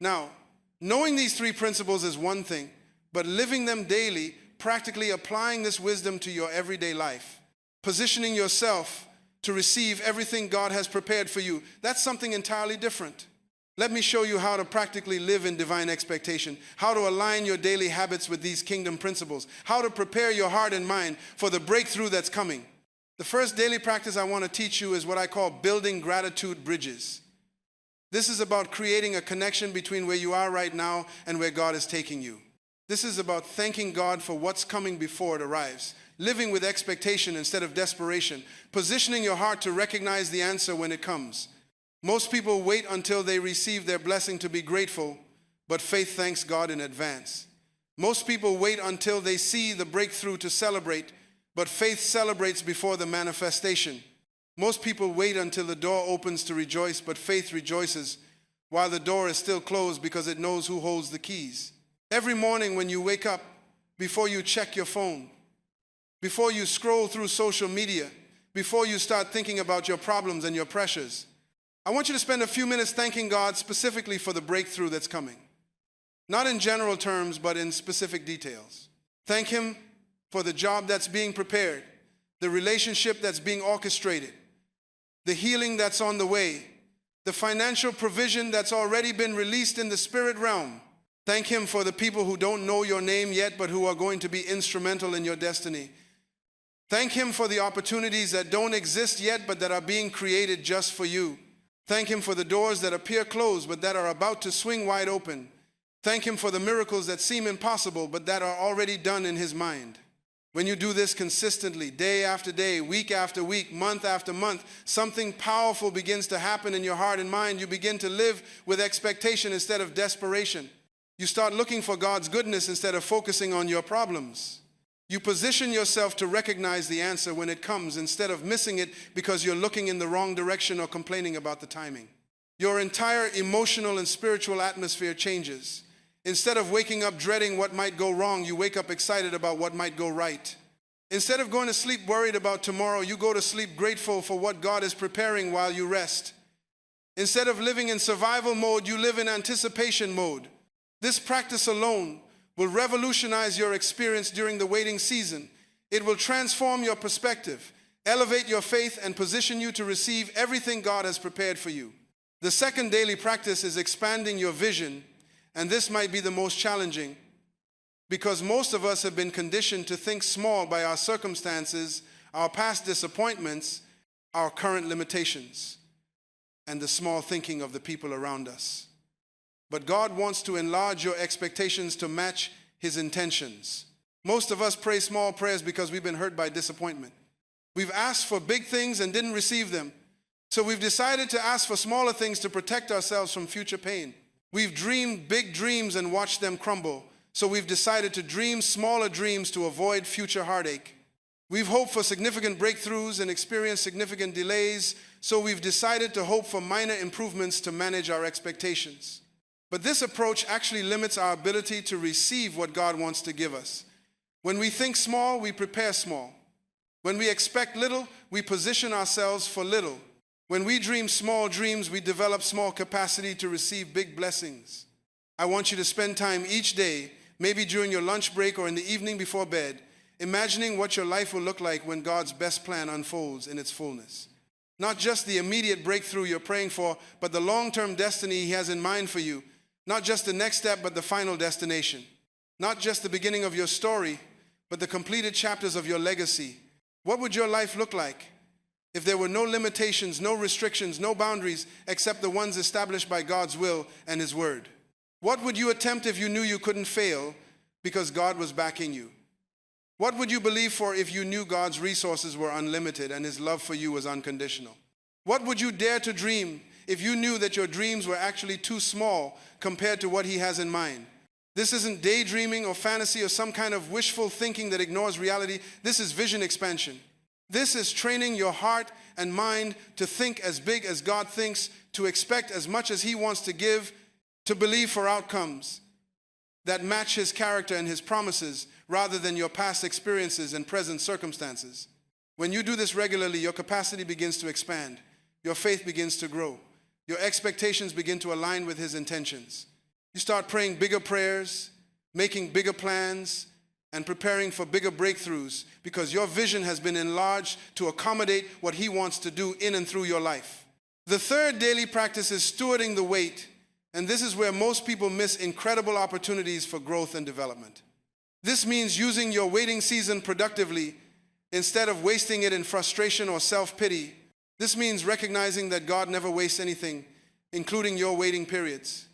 Now, knowing these three principles is one thing, but living them daily, practically applying this wisdom to your everyday life, positioning yourself to receive everything God has prepared for you. That's something entirely different. Let me show you how to practically live in divine expectation, how to align your daily habits with these kingdom principles, how to prepare your heart and mind for the breakthrough that's coming. The first daily practice I want to teach you is what I call building gratitude bridges. This is about creating a connection between where you are right now and where God is taking you. This is about thanking God for what's coming before it arrives, living with expectation instead of desperation, positioning your heart to recognize the answer when it comes. Most people wait until they receive their blessing to be grateful, but faith thanks God in advance. Most people wait until they see the breakthrough to celebrate, but faith celebrates before the manifestation. Most people wait until the door opens to rejoice, but faith rejoices while the door is still closed because it knows who holds the keys. Every morning when you wake up, before you check your phone, before you scroll through social media, before you start thinking about your problems and your pressures, I want you to spend a few minutes thanking God specifically for the breakthrough that's coming. Not in general terms, but in specific details. Thank Him for the job that's being prepared, the relationship that's being orchestrated, the healing that's on the way, the financial provision that's already been released in the spirit realm. Thank Him for the people who don't know your name yet, but who are going to be instrumental in your destiny. Thank Him for the opportunities that don't exist yet, but that are being created just for you. Thank Him for the doors that appear closed, but that are about to swing wide open. Thank Him for the miracles that seem impossible, but that are already done in His mind. When you do this consistently, day after day, week after week, month after month, something powerful begins to happen in your heart and mind. You begin to live with expectation instead of desperation. You start looking for God's goodness instead of focusing on your problems. You position yourself to recognize the answer when it comes instead of missing it because you're looking in the wrong direction or complaining about the timing. Your entire emotional and spiritual atmosphere changes. Instead of waking up dreading what might go wrong, you wake up excited about what might go right. Instead of going to sleep worried about tomorrow, you go to sleep grateful for what God is preparing while you rest. Instead of living in survival mode, you live in anticipation mode. This practice alone will revolutionize your experience during the waiting season. It will transform your perspective, elevate your faith, and position you to receive everything God has prepared for you. The second daily practice is expanding your vision, and this might be the most challenging because most of us have been conditioned to think small by our circumstances, our past disappointments, our current limitations, and the small thinking of the people around us. But God wants to enlarge your expectations to match His intentions. Most of us pray small prayers because we've been hurt by disappointment. We've asked for big things and didn't receive them. So we've decided to ask for smaller things to protect ourselves from future pain. We've dreamed big dreams and watched them crumble. So we've decided to dream smaller dreams to avoid future heartache. We've hoped for significant breakthroughs and experienced significant delays. So we've decided to hope for minor improvements to manage our expectations. But this approach actually limits our ability to receive what God wants to give us. When we think small, we prepare small. When we expect little, we position ourselves for little. When we dream small dreams, we develop small capacity to receive big blessings. I want you to spend time each day, maybe during your lunch break or in the evening before bed, imagining what your life will look like when God's best plan unfolds in its fullness. Not just the immediate breakthrough you're praying for, but the long-term destiny He has in mind for you. Not just the next step, but the final destination. Not just the beginning of your story, but the completed chapters of your legacy. What would your life look like if there were no limitations, no restrictions, no boundaries, except the ones established by God's will and His word? What would you attempt if you knew you couldn't fail because God was backing you? What would you believe for if you knew God's resources were unlimited and His love for you was unconditional? What would you dare to dream if you knew that your dreams were actually too small compared to what He has in mind? This isn't daydreaming or fantasy or some kind of wishful thinking that ignores reality. This is vision expansion. This is training your heart and mind to think as big as God thinks, to expect as much as He wants to give, to believe for outcomes that match His character and His promises rather than your past experiences and present circumstances. When you do this regularly, your capacity begins to expand. Your faith begins to grow. Your expectations begin to align with His intentions. You start praying bigger prayers, making bigger plans, and preparing for bigger breakthroughs because your vision has been enlarged to accommodate what He wants to do in and through your life. The third daily practice is stewarding the wait, and this is where most people miss incredible opportunities for growth and development. This means using your waiting season productively instead of wasting it in frustration or self-pity. This means recognizing that God never wastes anything, including your waiting periods,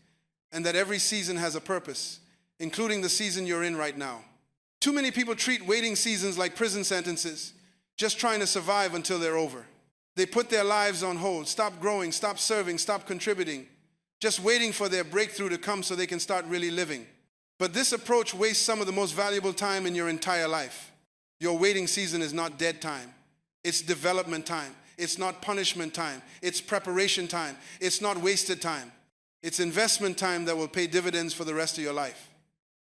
and that every season has a purpose, including the season you're in right now. Too many people treat waiting seasons like prison sentences, just trying to survive until they're over. They put their lives on hold, stop growing, stop serving, stop contributing, just waiting for their breakthrough to come so they can start really living. But this approach wastes some of the most valuable time in your entire life. Your waiting season is not dead time. It's development time. It's not punishment time. It's preparation time. It's not wasted time. It's investment time that will pay dividends for the rest of your life.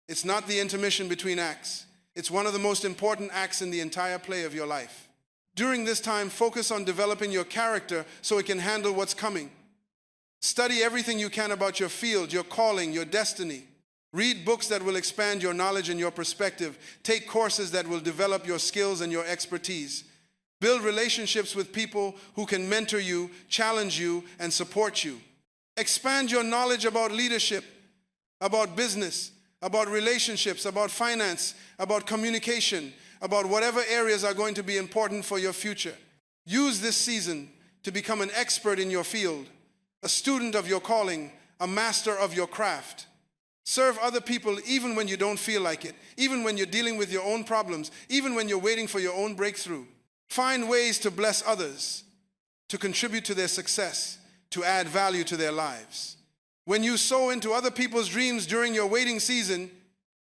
It's not the intermission between acts. It's one of the most important acts in the entire play of your life. During this time, focus on developing your character so it can handle what's coming. Study everything you can about your field, your calling, your destiny. Read books that will expand your knowledge and your perspective. Take courses that will develop your skills and your expertise. Build relationships with people who can mentor you, challenge you, and support you. Expand your knowledge about leadership, about business, about relationships, about finance, about communication, about whatever areas are going to be important for your future. Use this season to become an expert in your field, a student of your calling, a master of your craft. Serve other people even when you don't feel like it, even when you're dealing with your own problems, even when you're waiting for your own breakthrough. Find ways to bless others, to contribute to their success, to add value to their lives. When you sow into other people's dreams during your waiting season,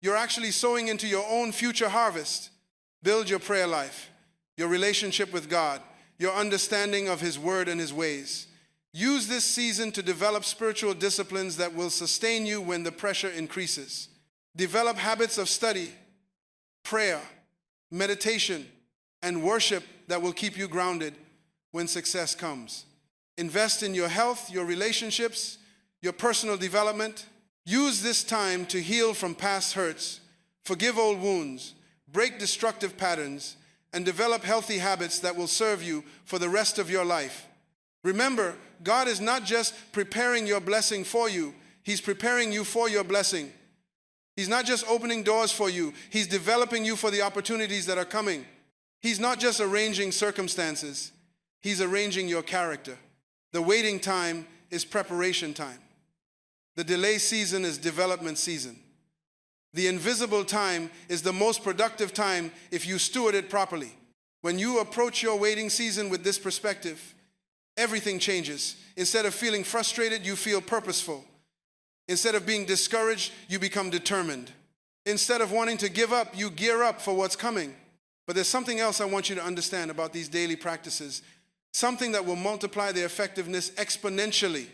you're actually sowing into your own future harvest. Build your prayer life, your relationship with God, your understanding of His word and His ways. Use this season to develop spiritual disciplines that will sustain you when the pressure increases. Develop habits of study, prayer, meditation, and worship that will keep you grounded when success comes. Invest in your health, your relationships, your personal development. Use this time to heal from past hurts, forgive old wounds, break destructive patterns, and develop healthy habits that will serve you for the rest of your life. Remember, God is not just preparing your blessing for you, He's preparing you for your blessing. He's not just opening doors for you, He's developing you for the opportunities that are coming. He's not just arranging circumstances, He's arranging your character. The waiting time is preparation time. The delay season is development season. The invisible time is the most productive time if you steward it properly. When you approach your waiting season with this perspective, everything changes. Instead of feeling frustrated, you feel purposeful. Instead of being discouraged, you become determined. Instead of wanting to give up, you gear up for what's coming. But there's something else I want you to understand about these daily practices, something that will multiply their effectiveness exponentially.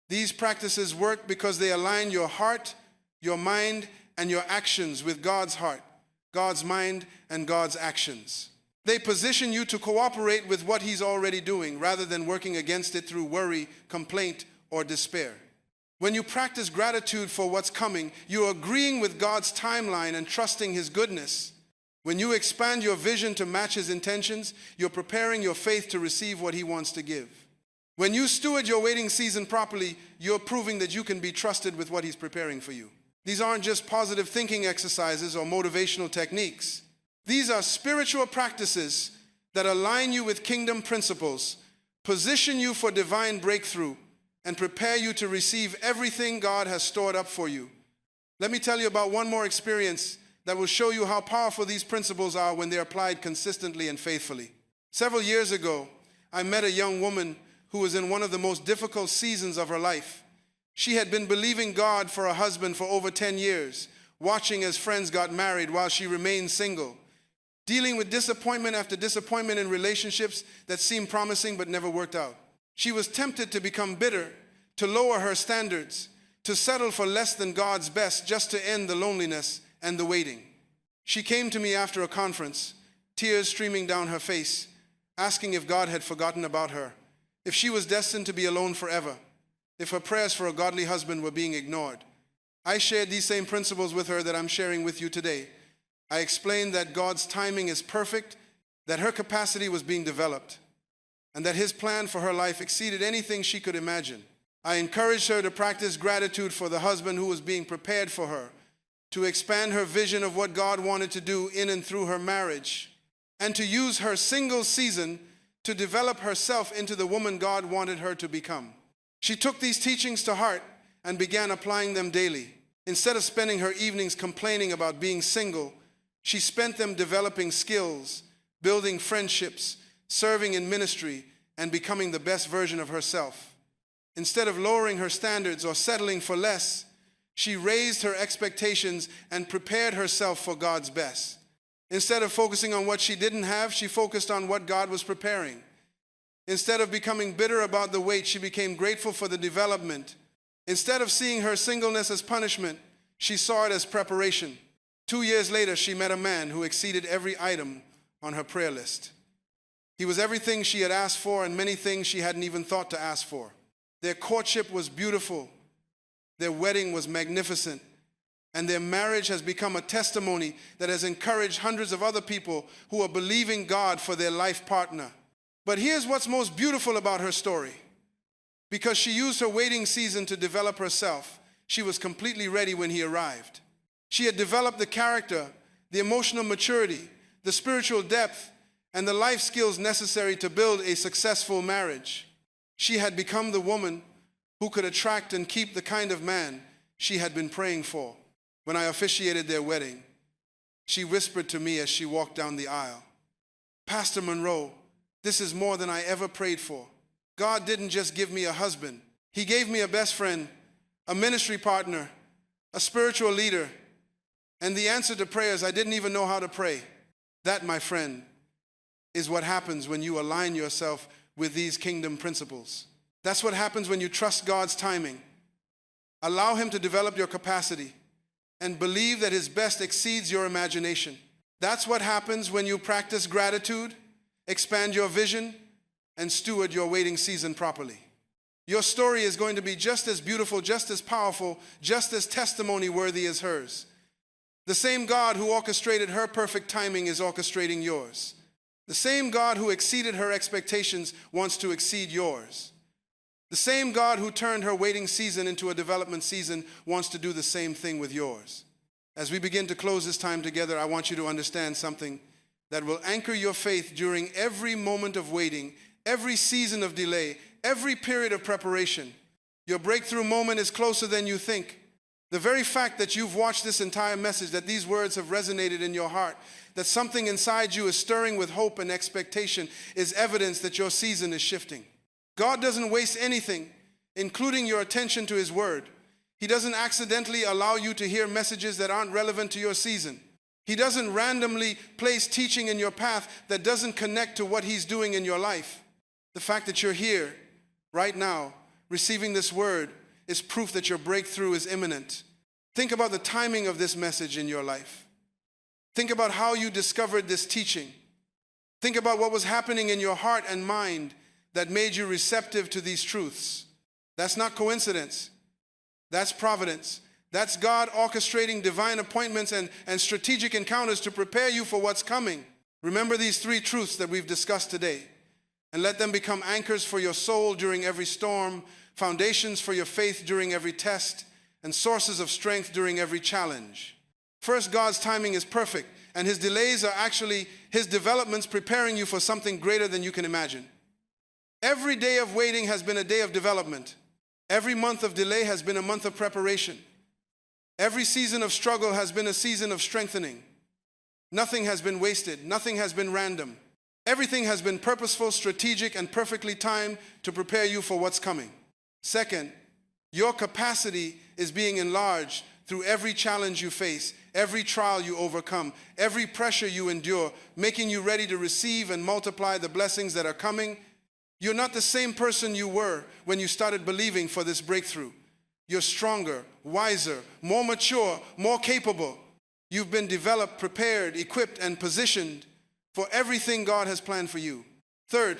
These practices work because they align your heart, your mind, and your actions with God's heart, God's mind, and God's actions. They position you to cooperate with what He's already doing rather than working against it through worry, complaint, or despair. When you practice gratitude for what's coming, you're agreeing with God's timeline and trusting His goodness. When you expand your vision to match His intentions, you're preparing your faith to receive what He wants to give. When you steward your waiting season properly, you're proving that you can be trusted with what He's preparing for you. These aren't just positive thinking exercises or motivational techniques. These are spiritual practices that align you with kingdom principles, position you for divine breakthrough, and prepare you to receive everything God has stored up for you. Let me tell you about one more experience that will show you how powerful these principles are when they're applied consistently and faithfully. Several years ago, I met a young woman who was in one of the most difficult seasons of her life. She had been believing God for a husband for over 10 years, watching as friends got married while she remained single, dealing with disappointment after disappointment in relationships that seemed promising but never worked out. She was tempted to become bitter, to lower her standards, to settle for less than God's best just to end the loneliness and the waiting. She came to me after a conference, tears streaming down her face, asking if God had forgotten about her, if she was destined to be alone forever, if her prayers for a godly husband were being ignored. I shared these same principles with her that I'm sharing with you today. I explained that God's timing is perfect, that her capacity was being developed, and that His plan for her life exceeded anything she could imagine. I encouraged her to practice gratitude for the husband who was being prepared for her, to expand her vision of what God wanted to do in and through her marriage, and to use her single season to develop herself into the woman God wanted her to become. She took these teachings to heart and began applying them daily. Instead of spending her evenings complaining about being single, she spent them developing skills, building friendships, serving in ministry, and becoming the best version of herself. Instead of lowering her standards or settling for less, she raised her expectations and prepared herself for God's best. Instead of focusing on what she didn't have, she focused on what God was preparing. Instead of becoming bitter about the wait, she became grateful for the development. Instead of seeing her singleness as punishment, she saw it as preparation. 2 years later, she met a man who exceeded every item on her prayer list. He was everything she had asked for and many things she hadn't even thought to ask for. Their courtship was beautiful. Their wedding was magnificent. And their marriage has become a testimony that has encouraged hundreds of other people who are believing God for their life partner. But here's what's most beautiful about her story. Because she used her waiting season to develop herself, she was completely ready when he arrived. She had developed the character, the emotional maturity, the spiritual depth, and the life skills necessary to build a successful marriage. She had become the woman who could attract and keep the kind of man she had been praying for. When I officiated their wedding, she whispered to me as she walked down the aisle, "Pastor Munroe, this is more than I ever prayed for. God didn't just give me a husband. He gave me a best friend, a ministry partner, a spiritual leader, and the answer to prayers I didn't even know how to pray." That, my friend, is what happens when you align yourself with these kingdom principles. That's what happens when you trust God's timing. Allow Him to develop your capacity and believe that His best exceeds your imagination. That's what happens when you practice gratitude, expand your vision, and steward your waiting season properly. Your story is going to be just as beautiful, just as powerful, just as testimony worthy as hers. The same God who orchestrated her perfect timing is orchestrating yours. The same God who exceeded her expectations wants to exceed yours. The same God who turned her waiting season into a development season wants to do the same thing with yours. As we begin to close this time together, I want you to understand something that will anchor your faith during every moment of waiting, every season of delay, every period of preparation. Your breakthrough moment is closer than you think. The very fact that you've watched this entire message, that these words have resonated in your heart, that something inside you is stirring with hope and expectation, is evidence that your season is shifting. God doesn't waste anything, including your attention to His word. He doesn't accidentally allow you to hear messages that aren't relevant to your season. He doesn't randomly place teaching in your path that doesn't connect to what He's doing in your life. The fact that you're here right now receiving this word is proof that your breakthrough is imminent. Think about the timing of this message in your life. Think about how you discovered this teaching. Think about what was happening in your heart and mind that made you receptive to these truths. That's not coincidence. That's providence. That's God orchestrating divine appointments and strategic encounters to prepare you for what's coming. Remember these 3 truths that we've discussed today, and let them become anchors for your soul during every storm, foundations for your faith during every test, and sources of strength during every challenge. First, God's timing is perfect, and His delays are actually His developments preparing you for something greater than you can imagine. Every day of waiting has been a day of development. Every month of delay has been a month of preparation. Every season of struggle has been a season of strengthening. Nothing has been wasted. Nothing has been random. Everything has been purposeful, strategic, and perfectly timed to prepare you for what's coming. Second, your capacity is being enlarged through every challenge you face, every trial you overcome, every pressure you endure, making you ready to receive and multiply the blessings that are coming. You're not the same person you were when you started believing for this breakthrough. You're stronger, wiser, more mature, more capable. You've been developed, prepared, equipped, and positioned for everything God has planned for you. Third,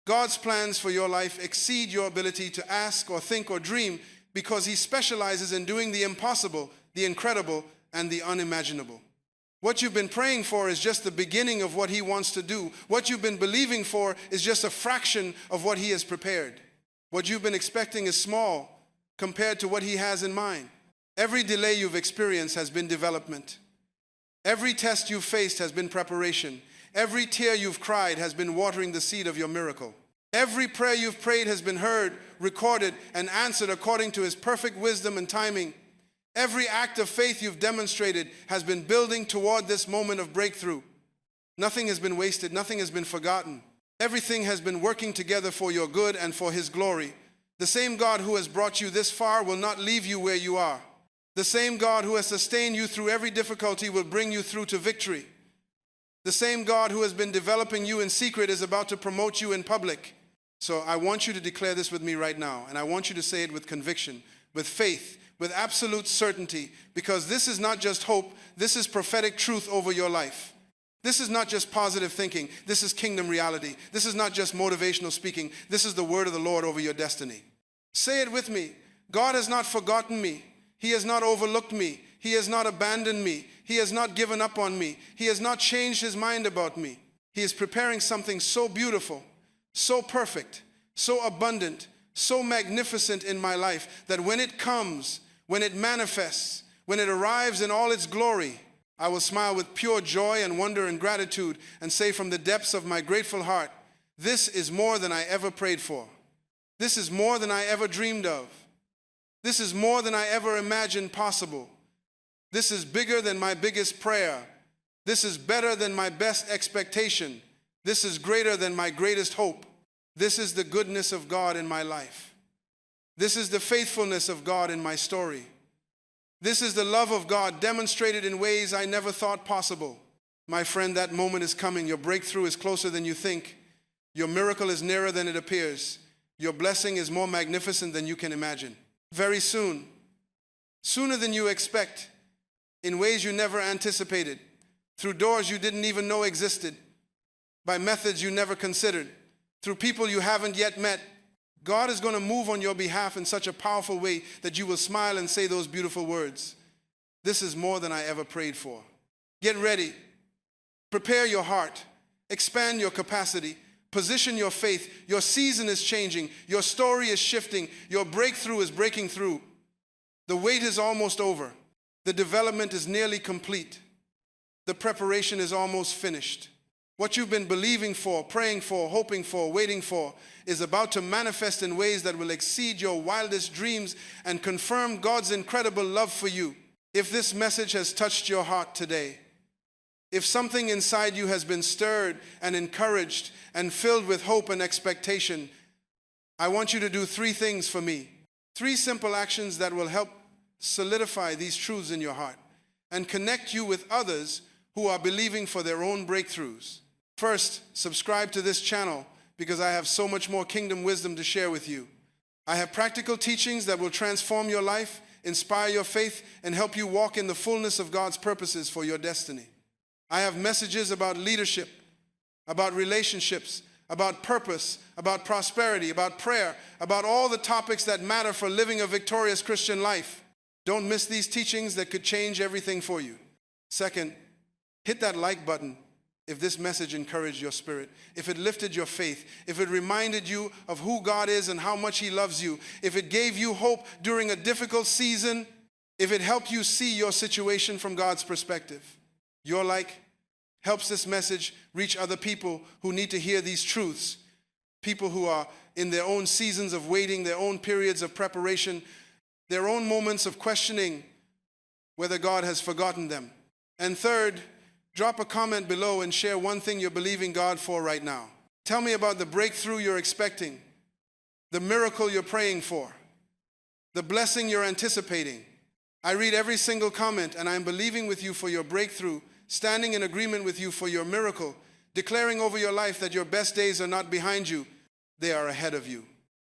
God's plans for your life exceed your ability to ask or think or dream because He specializes in doing the impossible, the incredible, and the unimaginable. What you've been praying for is just the beginning of what He wants to do. What you've been believing for is just a fraction of what He has prepared. What you've been expecting is small compared to what He has in mind. Every delay you've experienced has been development. Every test you've faced has been preparation. Every tear you've cried has been watering the seed of your miracle. Every prayer you've prayed has been heard, recorded, and answered according to His perfect wisdom and timing. Every act of faith you've demonstrated has been building toward this moment of breakthrough. Nothing has been wasted. Nothing has been forgotten. Everything has been working together for your good and for His glory. The same God who has brought you this far will not leave you where you are. The same God who has sustained you through every difficulty will bring you through to victory. The same God who has been developing you in secret is about to promote you in public. So I want you to declare this with me right now, and I want you to say it with conviction, with faith, with absolute certainty, because this is not just hope, this is prophetic truth over your life. This is not just positive thinking, this is kingdom reality. This is not just motivational speaking, this is the word of the Lord over your destiny. Say it with me. God has not forgotten me. He has not overlooked me. He has not abandoned me. He has not given up on me. He has not changed His mind about me. He is preparing something so beautiful, so perfect, so abundant, so magnificent in my life that when it comes, when it manifests, when it arrives in all its glory, I will smile with pure joy and wonder and gratitude and say from the depths of my grateful heart, this is more than I ever prayed for. This is more than I ever dreamed of. This is more than I ever imagined possible. This is bigger than my biggest prayer. This is better than my best expectation. This is greater than my greatest hope. This is the goodness of God in my life. This is the faithfulness of God in my story. This is the love of God demonstrated in ways I never thought possible. My friend, that moment is coming. Your breakthrough is closer than you think. Your miracle is nearer than it appears. Your blessing is more magnificent than you can imagine. Very soon, sooner than you expect, in ways you never anticipated, through doors you didn't even know existed, by methods you never considered, through people you haven't yet met, God is going to move on your behalf in such a powerful way that you will smile and say those beautiful words. This is more than I ever prayed for. Get ready. Prepare your heart. Expand your capacity. Position your faith. Your season is changing. Your story is shifting. Your breakthrough is breaking through. The wait is almost over. The development is nearly complete. The preparation is almost finished. What you've been believing for, praying for, hoping for, waiting for is about to manifest in ways that will exceed your wildest dreams and confirm God's incredible love for you. If this message has touched your heart today, if something inside you has been stirred and encouraged and filled with hope and expectation, I want you to do 3 things for me. 3 simple actions that will help solidify these truths in your heart and connect you with others who are believing for their own breakthroughs. First, subscribe to this channel because I have so much more kingdom wisdom to share with you. I have practical teachings that will transform your life, inspire your faith, and help you walk in the fullness of God's purposes for your destiny. I have messages about leadership, about relationships, about purpose, about prosperity, about prayer, about all the topics that matter for living a victorious Christian life. Don't miss these teachings that could change everything for you. Second, hit that like button if this message encouraged your spirit, if it lifted your faith, if it reminded you of who God is and how much He loves you, if it gave you hope during a difficult season, if it helped you see your situation from God's perspective. Your like helps this message reach other people who need to hear these truths, people who are in their own seasons of waiting, their own periods of preparation, their own moments of questioning whether God has forgotten them. And third, drop a comment below and share one thing you're believing God for right now. Tell me about the breakthrough you're expecting, the miracle you're praying for, the blessing you're anticipating. I read every single comment, and I'm believing with you for your breakthrough, standing in agreement with you for your miracle, declaring over your life that your best days are not behind you, they are ahead of you.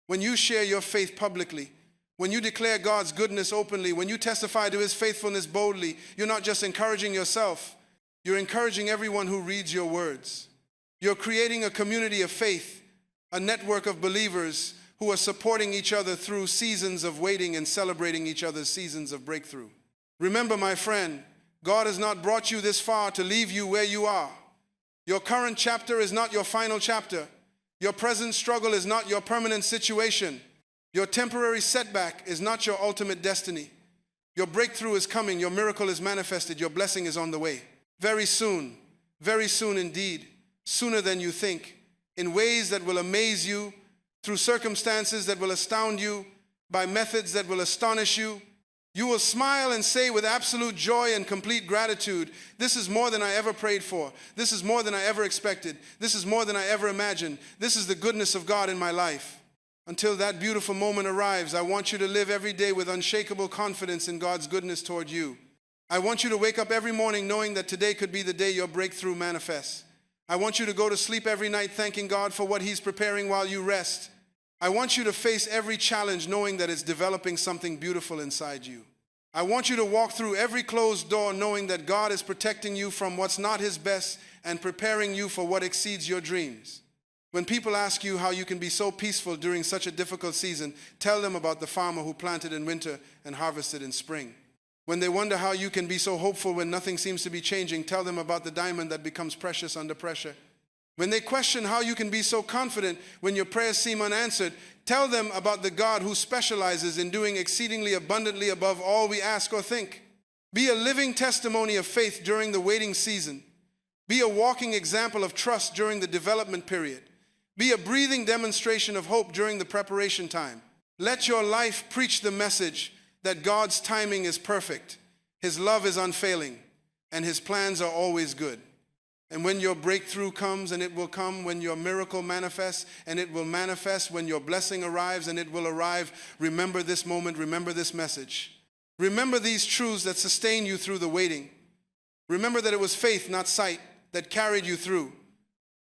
When you share your faith publicly, when you declare God's goodness openly, when you testify to His faithfulness boldly, you're not just encouraging yourself, you're encouraging everyone who reads your words. You're creating a community of faith, a network of believers who are supporting each other through seasons of waiting and celebrating each other's seasons of breakthrough. Remember, my friend, God has not brought you this far to leave you where you are. Your current chapter is not your final chapter. Your present struggle is not your permanent situation. Your temporary setback is not your ultimate destiny. Your breakthrough is coming. Your miracle is manifested. Your blessing is on the way. Very soon indeed, sooner than you think, in ways that will amaze you, through circumstances that will astound you, by methods that will astonish you. You will smile and say with absolute joy and complete gratitude, this is more than I ever prayed for. This is more than I ever expected. This is more than I ever imagined. This is the goodness of God in my life. Until that beautiful moment arrives, I want you to live every day with unshakable confidence in God's goodness toward you. I want you to wake up every morning knowing that today could be the day your breakthrough manifests. I want you to go to sleep every night thanking God for what He's preparing while you rest. I want you to face every challenge knowing that it's developing something beautiful inside you. I want you to walk through every closed door knowing that God is protecting you from what's not His best and preparing you for what exceeds your dreams. When people ask you how you can be so peaceful during such a difficult season, tell them about the farmer who planted in winter and harvested in spring. When they wonder how you can be so hopeful when nothing seems to be changing, tell them about the diamond that becomes precious under pressure. When they question how you can be so confident when your prayers seem unanswered, tell them about the God who specializes in doing exceedingly abundantly above all we ask or think. Be a living testimony of faith during the waiting season. Be a walking example of trust during the development period. Be a breathing demonstration of hope during the preparation time. Let your life preach the message that God's timing is perfect, His love is unfailing, and His plans are always good. And when your breakthrough comes, and it will come, when your miracle manifests, and it will manifest, when your blessing arrives, and it will arrive, remember this moment, remember this message. Remember these truths that sustain you through the waiting. Remember that it was faith, not sight, that carried you through.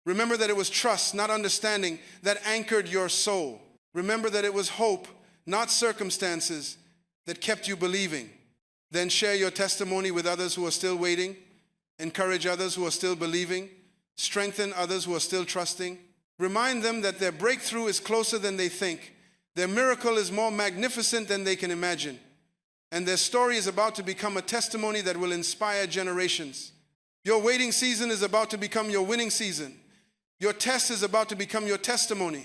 Remember that it was trust, not understanding, that anchored your soul. Remember that it was hope, not circumstances, that kept you believing. Then share your testimony with others who are still waiting. Encourage others who are still believing. Strengthen others who are still trusting. Remind them that their breakthrough is closer than they think. Their miracle is more magnificent than they can imagine. And their story is about to become a testimony that will inspire generations. Your waiting season is about to become your winning season. Your test is about to become your testimony.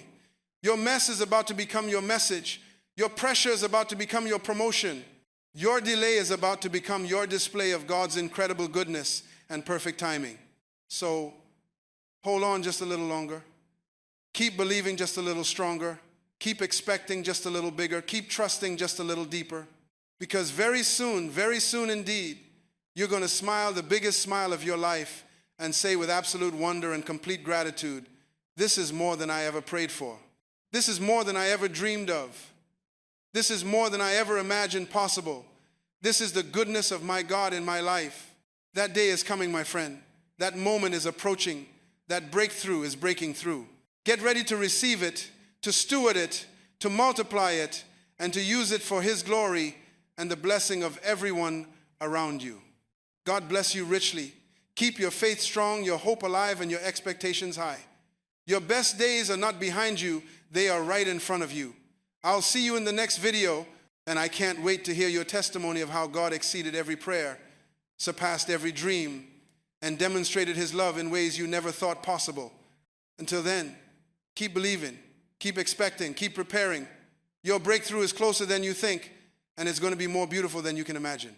Your mess is about to become your message. Your pressure is about to become your promotion. Your delay is about to become your display of God's incredible goodness and perfect timing. So hold on just a little longer. Keep believing just a little stronger. Keep expecting just a little bigger. Keep trusting just a little deeper. Because very soon indeed, you're going to smile the biggest smile of your life and say with absolute wonder and complete gratitude, this is more than I ever prayed for. This is more than I ever dreamed of. This is more than I ever imagined possible. This is the goodness of my God in my life. That day is coming, my friend. That moment is approaching. That breakthrough is breaking through. Get ready to receive it, to steward it, to multiply it, and to use it for His glory and the blessing of everyone around you. God bless you richly. Keep your faith strong, your hope alive, and your expectations high. Your best days are not behind you, they are right in front of you. I'll see you in the next video, and I can't wait to hear your testimony of how God exceeded every prayer, surpassed every dream, and demonstrated His love in ways you never thought possible. Until then, keep believing, keep expecting, keep preparing. Your breakthrough is closer than you think, and it's going to be more beautiful than you can imagine.